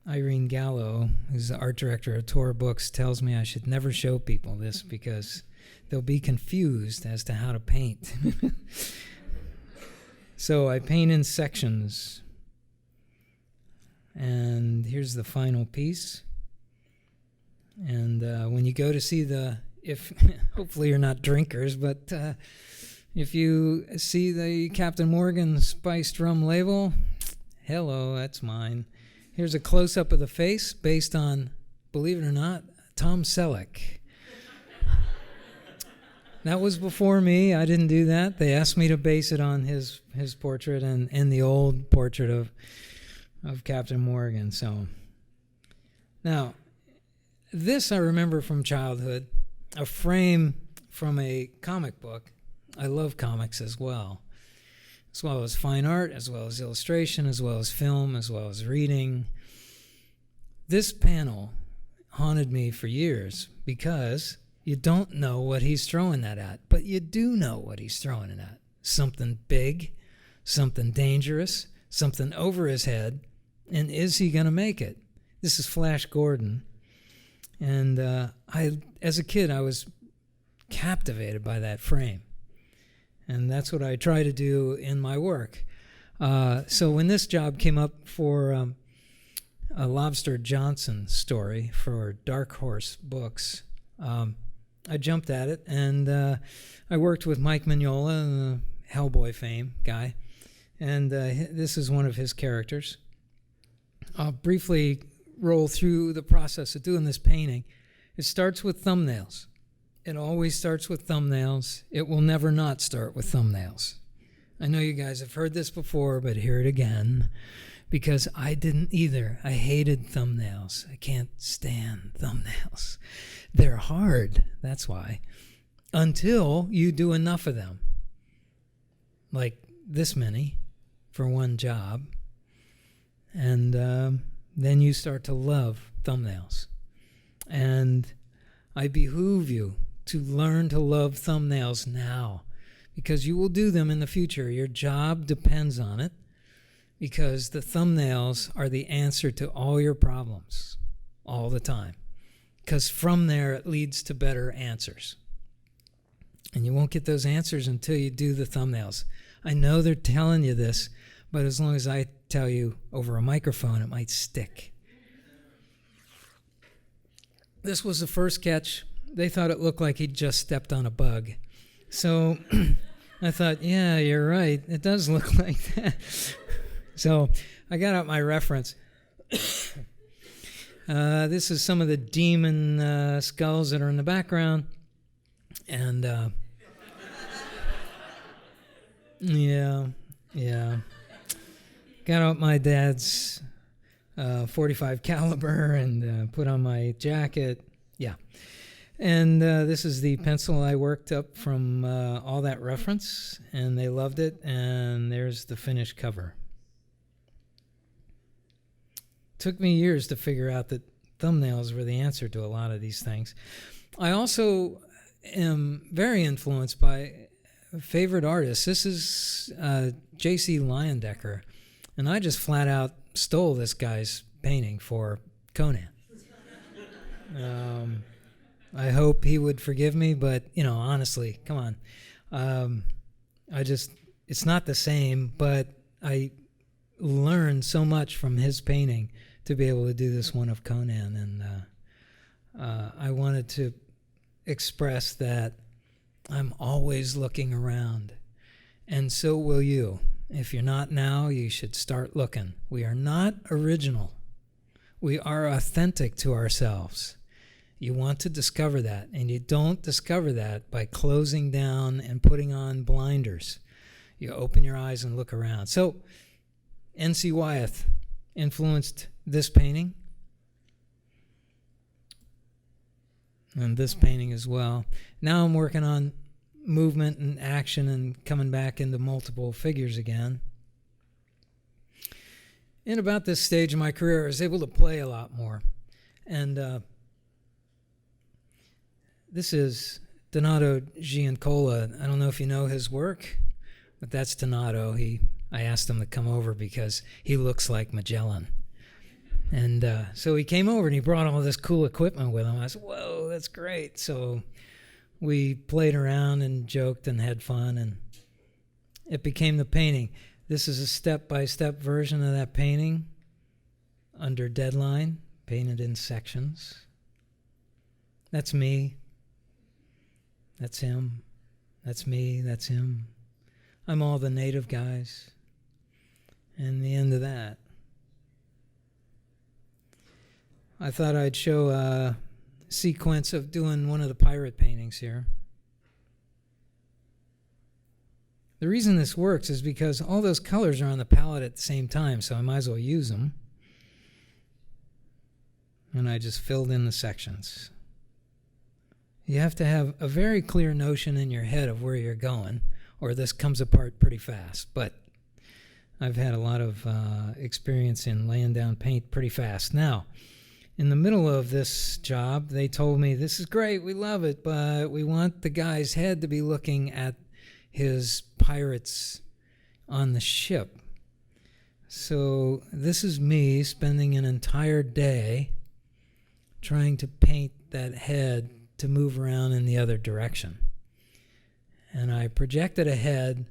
Irene Gallo, who's the art director of Tor Books, tells me I should never show people this because they'll be confused as to how to paint. So I paint in sections. And here's the final piece. And when you go to see hopefully you're not drinkers, but if you see the Captain Morgan spiced rum label, hello, that's mine. Here's a close-up of the face based on, believe it or not, Tom Selleck. That was before me. I didn't do that. They asked me to base it on his portrait and the old portrait of Captain Morgan. So now, this I remember from childhood, a frame from a comic book. I love comics as well as fine art, as well as illustration, as well as film, as well as reading. This panel haunted me for years because you don't know what he's throwing that at, but you do know what he's throwing it at. Something big, something dangerous, something over his head, And is he going to make it? This is Flash Gordon. And as a kid, I was captivated by that frame. And that's what I try to do in my work. So when this job came up for a Lobster Johnson story for Dark Horse Books, I jumped at it, and I worked with Mike Mignola, Hellboy fame guy, and this is one of his characters. I'll briefly roll through the process of doing this painting. It starts with thumbnails. It always starts with thumbnails. It will never not start with thumbnails. I know you guys have heard this before, but hear it again, because I didn't either. I hated thumbnails. I can't stand thumbnails. They're hard, that's why, until you do enough of them, like this many for one job, and then you start to love thumbnails. And I behoove you to learn to love thumbnails now, because you will do them in the future. Your job depends on it, because the thumbnails are the answer to all your problems all the time. Because from there, it leads to better answers. And you won't get those answers until you do the thumbnails. I know they're telling you this, but as long as I tell you over a microphone, it might stick. This was the first sketch. They thought it looked like he'd just stepped on a bug. So I thought, yeah, you're right. It does look like that. So I got out my reference. This is some of the demon skulls that are in the background. And yeah. Got out my dad's 45 caliber and put on my jacket. Yeah. And this is the pencil I worked up from all that reference, and they loved it. And there's the finished cover. Took me years to figure out that thumbnails were the answer to a lot of these things. I also am very influenced by favorite artists. This is J.C. Leyendecker, and I just flat out stole this guy's painting for Conan. I hope he would forgive me, but, honestly, come on. It's not the same, but I learned so much from his painting to be able to do this one of Conan, and I wanted to express that I'm always looking around, and so will you. If you're not now, you should start looking. We are not original. We are authentic to ourselves. You want to discover that, and you don't discover that by closing down and putting on blinders. You open your eyes and look around. So, N.C. Wyeth influenced this painting, and this painting as well. Now I'm working on movement and action and coming back into multiple figures again. In about this stage of my career, I was able to play a lot more. And this is Donato Giancola. I don't know if you know his work, but that's Donato. I asked him to come over because he looks like Magellan. And so he came over and he brought all this cool equipment with him. I said, whoa, that's great. So we played around and joked and had fun, and it became the painting. This is a step-by-step version of that painting under deadline, painted in sections. That's me. That's him. That's me. That's him. I'm all the native guys. And the end of that. I thought I'd show a sequence of doing one of the pirate paintings here. The reason this works is because all those colors are on the palette at the same time, so I might as well use them. And I just filled in the sections. You have to have a very clear notion in your head of where you're going, or this comes apart pretty fast. But I've had a lot of experience in laying down paint pretty fast. Now, in the middle of this job, they told me, this is great, we love it, but we want the guy's head to be looking at his pirates on the ship. So this is me spending an entire day trying to paint that head to move around in the other direction. And I projected a head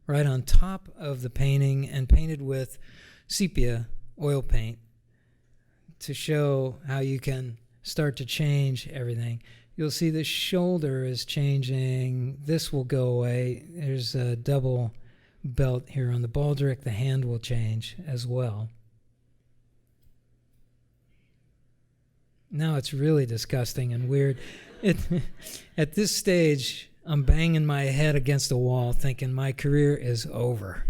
right on top of the painting and painted with sepia oil paint to show how you can start to change everything. You'll see the shoulder is changing. This will go away. There's a double belt here on the baldric. The hand will change as well. Now it's really disgusting and weird. At this stage, I'm banging my head against the wall thinking my career is over.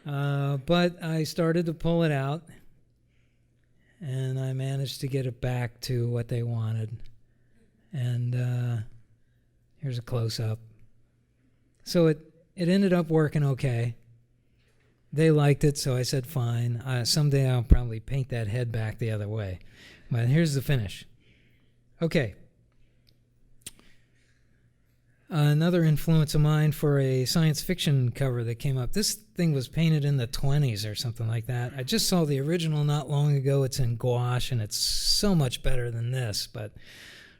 But I started to pull it out, and I managed to get it back to what they wanted. And here's a close-up. So it ended up working okay. They liked it, so I said, fine. Someday I'll probably paint that head back the other way. But here's the finish. Okay. Another influence of mine for a science fiction cover that came up. This thing was painted in the 20s or something like that. I just saw the original not long ago. It's in gouache, and it's so much better than this, but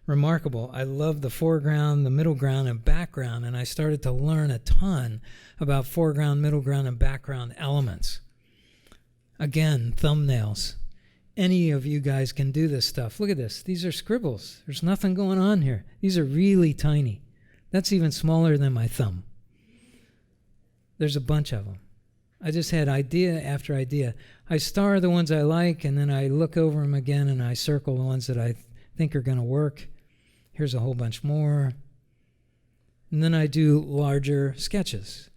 remarkable. I love the foreground, the middle ground, and background, and I started to learn a ton about foreground, middle ground, and background elements. Again, thumbnails. Any of you guys can do this stuff. Look at this. These are scribbles. There's nothing going on here. These are really tiny. That's even smaller than my thumb. There's a bunch of them. I just had idea after idea. I star the ones I like, and then I look over them again, and I circle the ones that I think are going to work. Here's a whole bunch more. And then I do larger sketches,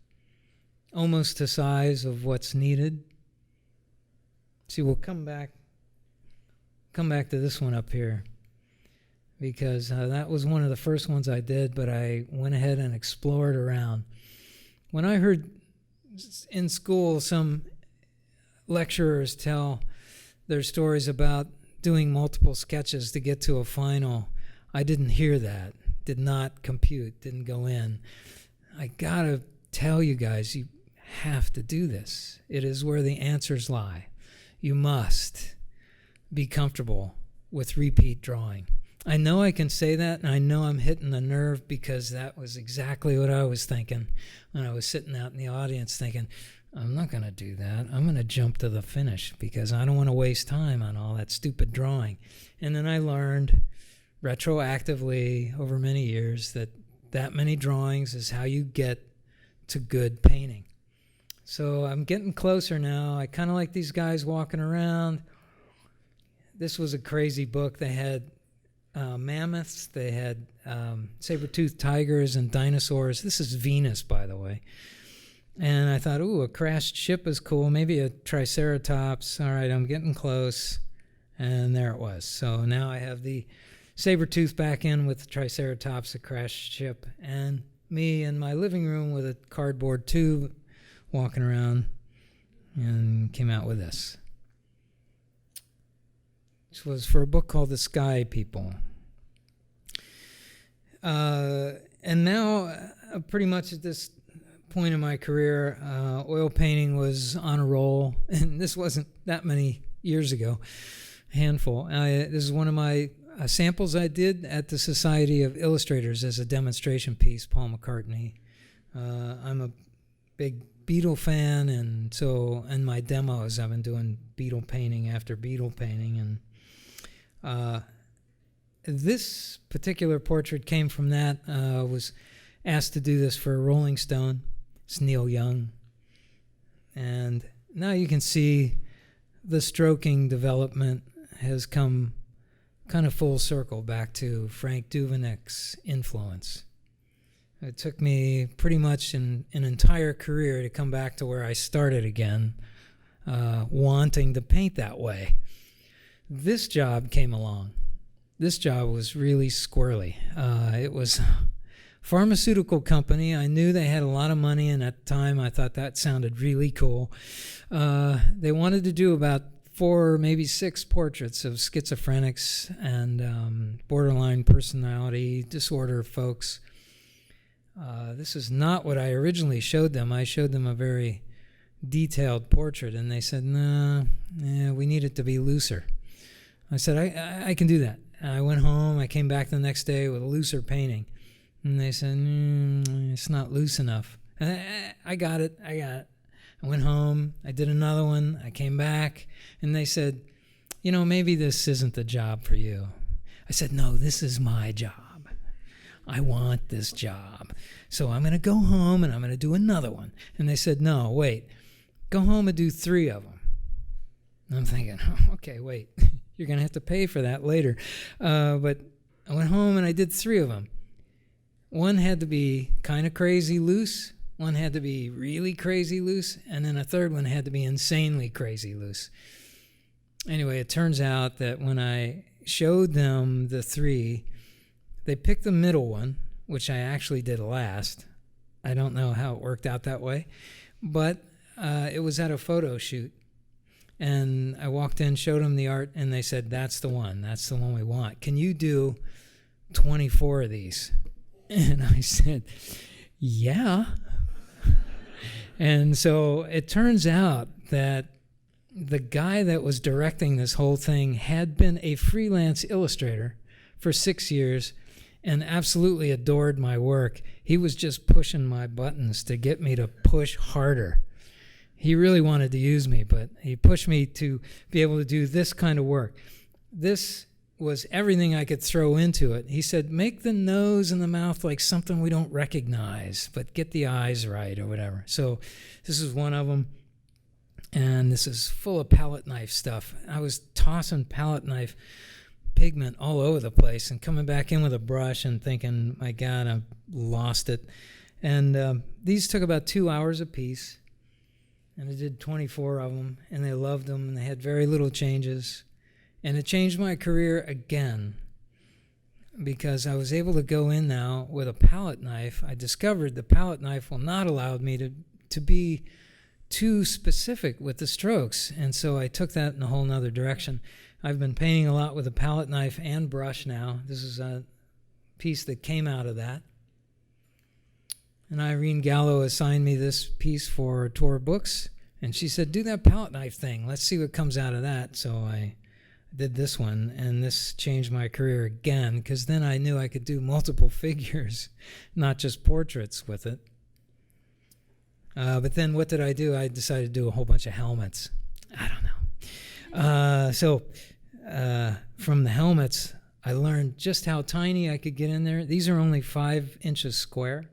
almost the size of what's needed. See, we'll come back to this one up here, because that was one of the first ones I did, but I went ahead and explored around. When I heard in school some lecturers tell their stories about doing multiple sketches to get to a final, I didn't hear that, did not compute, didn't go in. I gotta tell you guys, you have to do this. It is where the answers lie. You must be comfortable with repeat drawing. I know I can say that, and I know I'm hitting the nerve, because that was exactly what I was thinking when I was sitting out in the audience thinking, I'm not going to do that. I'm going to jump to the finish because I don't want to waste time on all that stupid drawing. And then I learned retroactively over many years that many drawings is how you get to good painting. So I'm getting closer now. I kind of like these guys walking around. This was a crazy book. They had mammoths, they had saber-toothed tigers and dinosaurs. This is Venus, by the way. And I thought, ooh, a crashed ship is cool. Maybe a triceratops. All right, I'm getting close. And there it was. So now I have the saber-tooth back in with the triceratops, a crashed ship, and me in my living room with a cardboard tube walking around, and came out with this. This was for a book called The Sky People. And now, pretty much at this point in my career, oil painting was on a roll, and this wasn't that many years ago, a handful. This is one of my samples I did at the Society of Illustrators as a demonstration piece, Paul McCartney. I'm a big Beatle fan, and so in my demos I've been doing Beatle painting after Beatle painting, and this particular portrait came from that. Was asked to do this for Rolling Stone. It's Neil Young. And now you can see the stroking development has come kind of full circle back to Frank Duvenek's influence. It took me pretty much an entire career to come back to where I started again, wanting to paint that way. This job came along. This job was really squirrely. It was a pharmaceutical company. I knew they had a lot of money, and at the time I thought that sounded really cool. They wanted to do about 4, maybe 6 portraits of schizophrenics and borderline personality disorder folks. This is not what I originally showed them. I showed them a very detailed portrait, and they said, no, we need it to be looser. I said, I can do that. I went home. I came back the next day with a looser painting, and they said, it's not loose enough. I got it. I went home. I did another one. I came back, and they said, maybe this isn't the job for you. I said, no, this is my job. I want this job. So I'm going to go home, and I'm going to do another one. And they said, no, wait. Go home and do 3 of them. And I'm thinking, okay, wait. You're going to have to pay for that later. But I went home, and I did 3 of them. One had to be kind of crazy loose. One had to be really crazy loose. And then a third one had to be insanely crazy loose. Anyway, it turns out that when I showed them the 3, they picked the middle one, which I actually did last. I don't know how it worked out that way. But it was at a photo shoot. And I walked in, showed them the art, and they said, that's the one. That's the one we want. Can you do 24 of these? And I said, yeah. And so it turns out that the guy that was directing this whole thing had been a freelance illustrator for 6 years and absolutely adored my work. He was just pushing my buttons to get me to push harder. He really wanted to use me, but he pushed me to be able to do this kind of work. This was everything I could throw into it. He said, make the nose and the mouth like something we don't recognize, but get the eyes right or whatever. So this is one of them, and this is full of palette knife stuff. I was tossing palette knife pigment all over the place and coming back in with a brush and thinking, my God, I've lost it. And these took about 2 hours a piece. And I did 24 of them, and they loved them, and they had very little changes. And it changed my career again because I was able to go in now with a palette knife. I discovered the palette knife will not allow me to be too specific with the strokes. And so I took that in a whole nother direction. I've been painting a lot with a palette knife and brush now. This is a piece that came out of that. And Irene Gallo assigned me this piece for Tor Books, and she said, do that palette knife thing. Let's see what comes out of that. So I did this one, and this changed my career again, because then I knew I could do multiple figures, not just portraits with it. But then what did I do? I decided to do a whole bunch of helmets. I don't know. So from the helmets, I learned just how tiny I could get in there. These are only 5 inches square.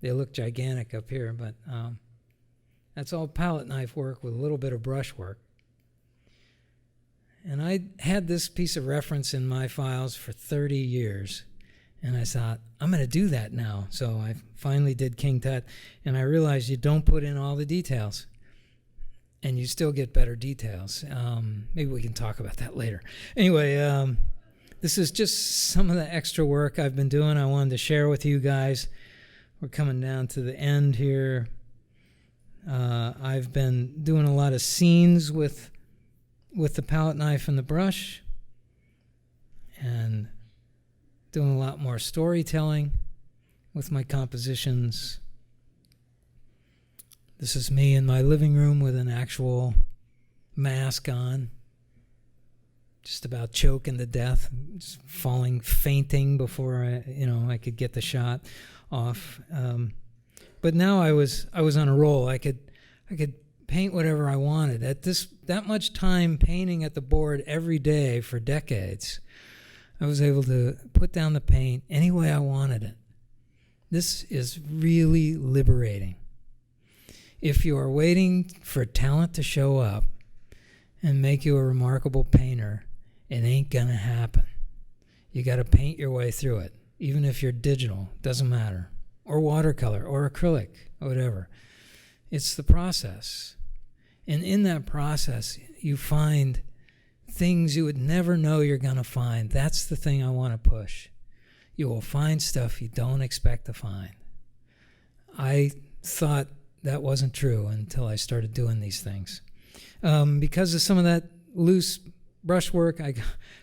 They look gigantic up here, but that's all palette knife work with a little bit of brush work. And I had this piece of reference in my files for 30 years, and I thought, I'm going to do that now. So I finally did King Tut, and I realized you don't put in all the details, and you still get better details. Maybe we can talk about that later. Anyway, this is just some of the extra work I've been doing. I wanted to share with you guys. We're coming down to the end here. I've been doing a lot of scenes with the palette knife and the brush, and doing a lot more storytelling with my compositions. This is me in my living room with an actual mask on, just about choking to death, just fainting before I could get the shot off. But now I was on a roll. I could paint whatever I wanted. At that much time painting at the board every day for decades, I was able to put down the paint any way I wanted it. This is really liberating. If you are waiting for talent to show up and make you a remarkable painter, it ain't gonna happen. You got to paint your way through it. Even if you're digital, doesn't matter, or watercolor, or acrylic, or whatever. It's the process. And in that process, you find things you would never know you're going to find. That's the thing I want to push. You will find stuff you don't expect to find. I thought that wasn't true until I started doing these things. Because of some of that loose brushwork, I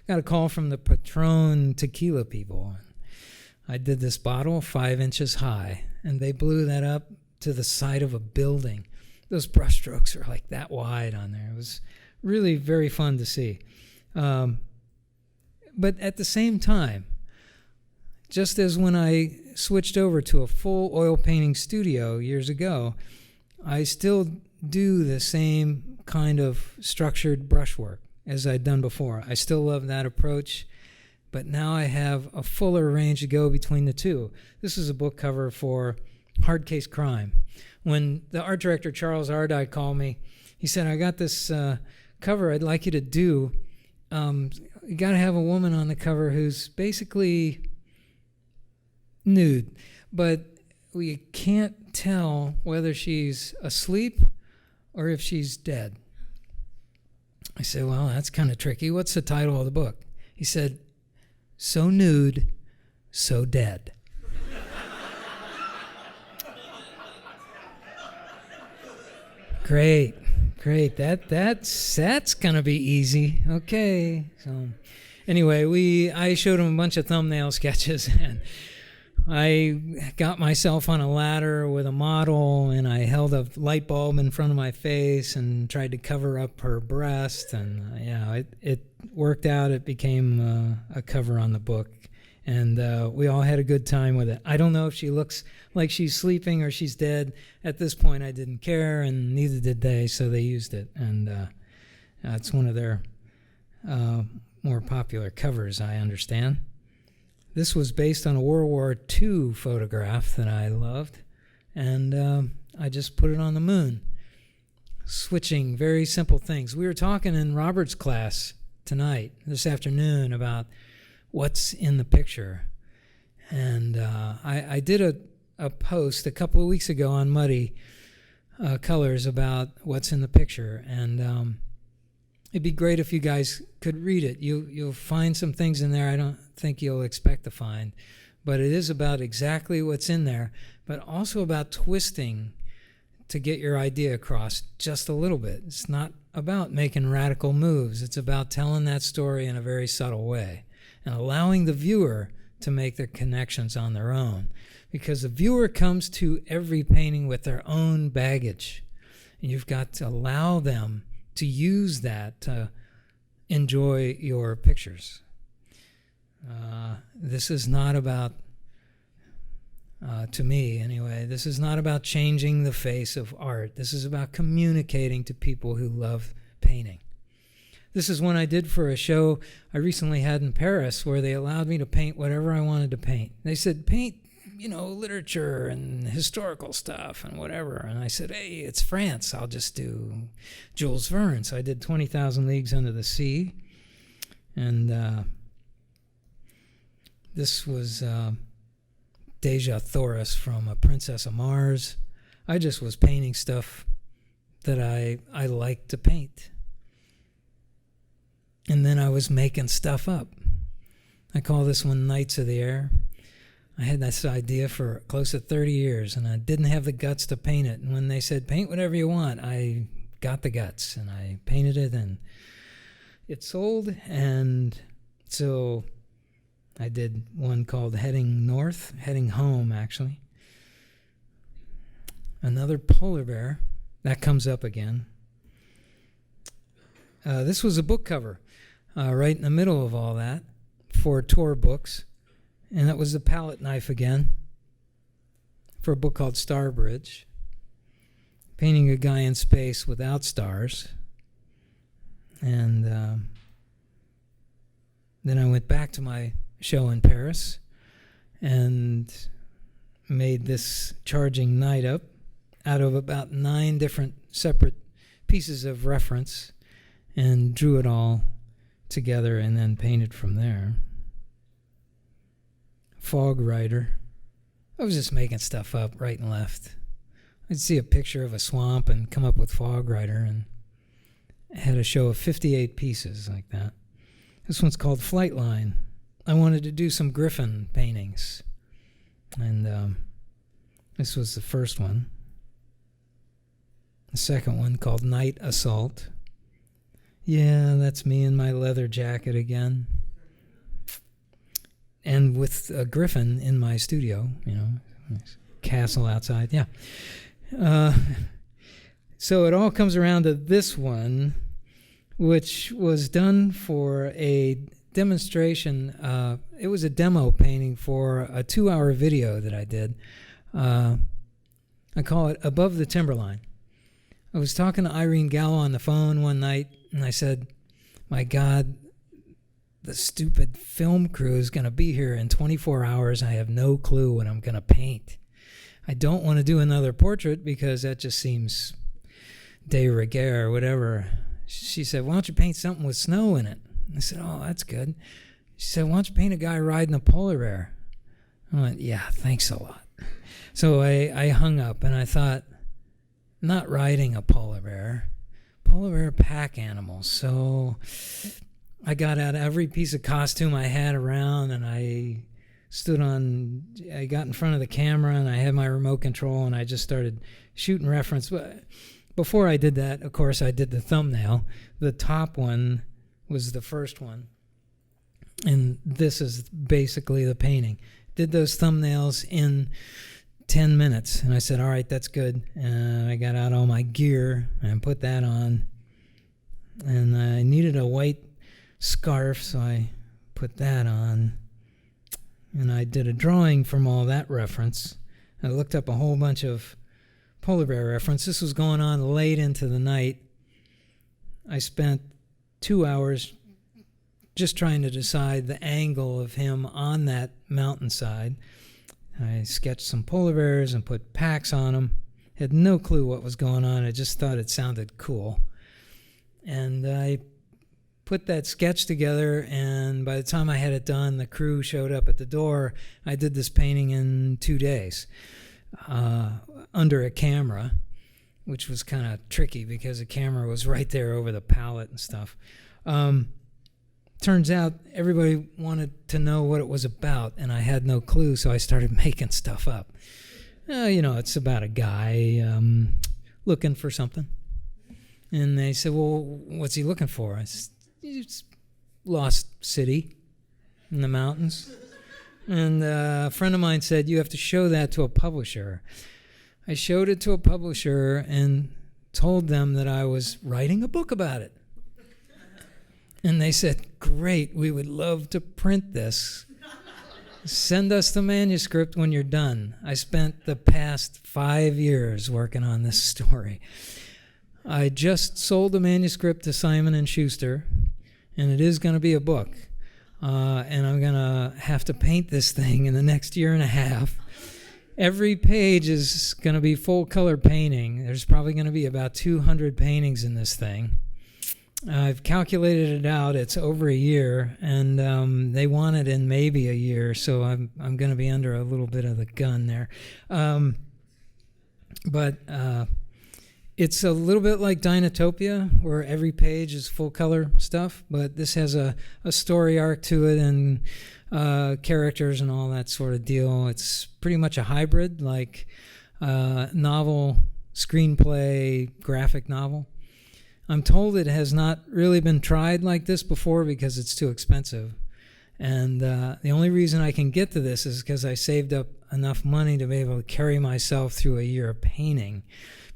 got a call from the Patron tequila people. I did this bottle 5 inches high, and they blew that up to the side of a building. those brush strokes are like that wide on there. It was really very fun to see. But at the same time, just as when I switched over to a full oil painting studio years ago, I still do the same kind of structured brushwork as I'd done before. I still love that approach, but now I have a fuller range to go between the two. This is a book cover for Hardcase Crime. When the art director, Charles Ardai, called me, he said, I got this cover I'd like you to do. You got to have a woman on the cover who's basically nude, but we can't tell whether she's asleep or if she's dead. I said, well, that's kind of tricky. What's the title of the book? He said, So Nude, So Dead. Great. That's gonna be easy. Okay. So anyway, I showed him a bunch of thumbnail sketches, and I got myself on a ladder with a model, and I held a light bulb in front of my face and tried to cover up her breast, and it worked out. It became a cover on the book, and we all had a good time with it. I don't know if she looks like she's sleeping or she's dead. At this point, I didn't care, and neither did they, so they used it, and it's one of their more popular covers, I understand. This was based on a World War II photograph that I loved, and I just put it on the moon, switching very simple things. We were talking in Robert's class this afternoon, about what's in the picture, and I did a post a couple of weeks ago on Muddy Colors about what's in the picture, and it'd be great if you guys could read it. You'll find some things in there I don't think you'll expect to find, but it is about exactly what's in there, but also about twisting to get your idea across just a little bit. It's not about making radical moves. It's about telling that story in a very subtle way and allowing the viewer to make their connections on their own, because the viewer comes to every painting with their own baggage, and you've got to allow them to use that to enjoy your pictures. This is not about, to me anyway, this is not about changing the face of art. This is about communicating to people who love painting. This is one I did for a show I recently had in Paris, where they allowed me to paint whatever I wanted to paint. They said, paint, literature and historical stuff and whatever. And I said, hey, it's France. I'll just do Jules Verne. So I did 20,000 Leagues Under the Sea. And this was Dejah Thoris from A Princess of Mars. I just was painting stuff that I like to paint. And then I was making stuff up. I call this one Knights of the Air. I had this idea for close to 30 years, and I didn't have the guts to paint it. And when they said, paint whatever you want, I got the guts, and I painted it, and it sold. And so I did one called Heading Home, actually. Another polar bear. That comes up again. This was a book cover right in the middle of all that for Tor Books. And that was the palette knife again for a book called Starbridge. Painting a guy in space without stars. And then I went back to my show in Paris and made this charging knight up out of about 9 different separate pieces of reference and drew it all together and then painted from there. Fog Rider. I was just making stuff up right and left. I'd see a picture of a swamp and come up with Fog Rider, and I had a show of 58 pieces like that. This one's called Flightline. I wanted to do some griffin paintings, and this was the first one. The second one called Night Assault. Yeah, that's me in my leather jacket again. And with a griffin in my studio, castle outside, yeah. So it all comes around to this one, which was done for a demonstration. It was a demo painting for a 2-hour video that I did. I call it Above the Timberline. I was talking to Irene Gallo on the phone one night, and I said, my God, the stupid film crew is going to be here in 24 hours. I have no clue what I'm going to paint. I don't want to do another portrait because that just seems de rigueur or whatever. She said, why don't you paint something with snow in it? I said, oh, that's good. She said, why don't you paint a guy riding a polar bear? I went, yeah, thanks a lot. So I hung up, and I thought, not riding a polar bear. Polar bear pack animals. So I got out every piece of costume I had around, and I got in front of the camera, and I had my remote control, and I just started shooting reference. But before I did that, of course, I did the thumbnail. The top one was the first one, and this is basically the painting. Did those thumbnails in 10 minutes, and I said, all right, that's good. I got out all my gear and put that on, and I needed a white scarf, so I put that on, and I did a drawing from all that reference. I looked up a whole bunch of polar bear reference. This was going on late into the night. I spent 2 hours just trying to decide the angle of him on that mountainside. I sketched some polar bears and put packs on them. Had no clue what was going on. I just thought it sounded cool. And I put that sketch together, and by the time I had it done, the crew showed up at the door. I did this painting in 2 days under a camera, which was kind of tricky because the camera was right there over the palette and stuff. Turns out everybody wanted to know what it was about, and I had no clue, so I started making stuff up. It's about a guy looking for something. And they said, well, what's he looking for? I said, he's lost city in the mountains. And a friend of mine said, you have to show that to a publisher. I showed it to a publisher and told them that I was writing a book about it. And they said, great, we would love to print this. Send us the manuscript when you're done. I spent the past 5 years working on this story. I just sold the manuscript to Simon & Schuster, and it is going to be a book. And I'm going to have to paint this thing in the next year and a half. Every page is going to be full-color painting. There's probably going to be about 200 paintings in this thing. I've calculated it out. It's over a year, and they want it in maybe a year, so I'm going to be under a little bit of the gun there. But it's a little bit like Dinotopia, where every page is full-color stuff, but this has a story arc to it and characters and all that sort of deal. It's pretty much a hybrid, like novel, screenplay, graphic novel. I'm told it has not really been tried like this before because it's too expensive. And the only reason I can get to this is because I saved up enough money to be able to carry myself through a year of painting,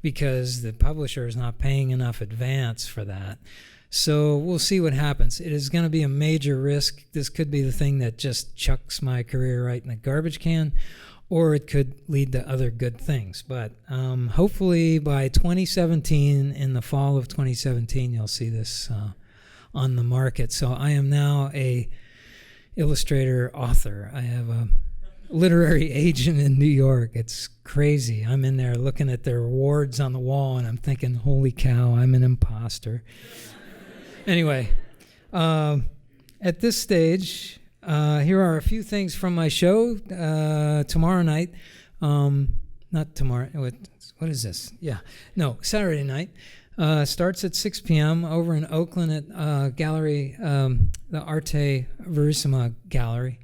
because the publisher is not paying enough advance for that. So we'll see what happens. It is going to be a major risk. This could be the thing that just chucks my career right in the garbage can, or it could lead to other good things. But hopefully by 2017, in the fall of 2017, you'll see this on the market. So I am now a illustrator author. I have a literary agent in New York. It's crazy. I'm in there looking at their awards on the wall, and I'm thinking, holy cow, I'm an imposter. Anyway, at this stage, here are a few things from my show tomorrow night. Not tomorrow. What is this? Saturday night. Starts at 6 p.m. over in Oakland at gallery, the Arte Verissima Gallery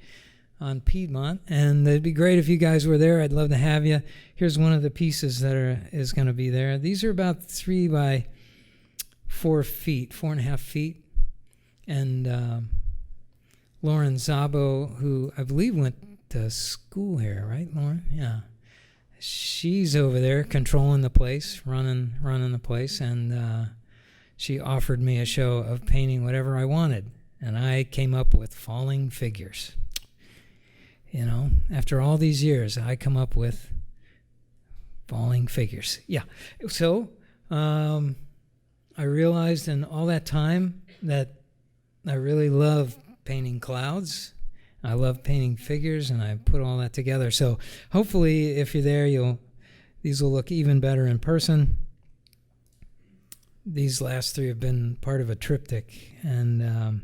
on Piedmont. And it'd be great if you guys were there. I'd love to have you. Here's one of the pieces that is going to be there. These are about 3 by 4 feet, 4.5 feet. And Lauren Szabo, who I believe went to school here, right, Lauren? Yeah. she's over there controlling the place, running the place, and she offered me a show of painting whatever I wanted, and I came up with falling figures. You know, after all these years, I come up with falling figures. Yeah. So I realized in all that time that I really love painting clouds. I love painting figures, and I put all that together. So hopefully, if you're there, these will look even better in person. These last three have been part of a triptych, and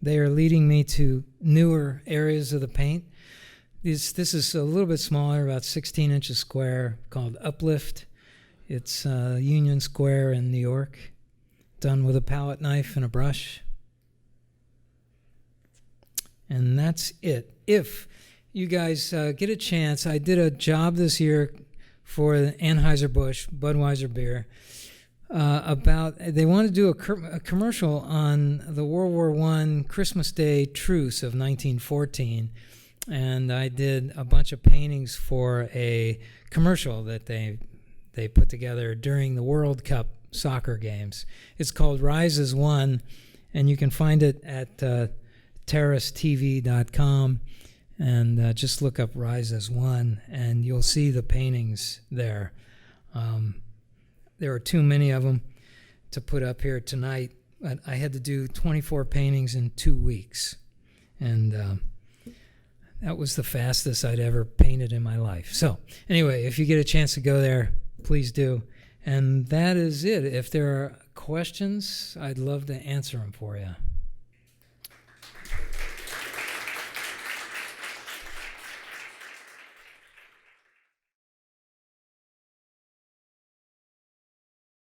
they are leading me to newer areas of the paint. This is a little bit smaller, about 16 inches square, called Uplift. It's Union Square in New York, done with a palette knife and a brush. And that's it. If you guys get a chance, I did a job this year for the Anheuser-Busch Budweiser beer they want to do a commercial on the World War I Christmas Day truce of 1914. And I did a bunch of paintings for a commercial that they put together during the World Cup soccer games. It's called Rise as One, and you can find it at terracetv.com, and just look up Rise as One, and you'll see the paintings there. There are too many of them to put up here tonight, but I had to do 24 paintings in 2 weeks, and that was the fastest I'd ever painted in my life. So anyway, if you get a chance to go there, please do. And that is it. If there are questions, I'd love to answer them for you.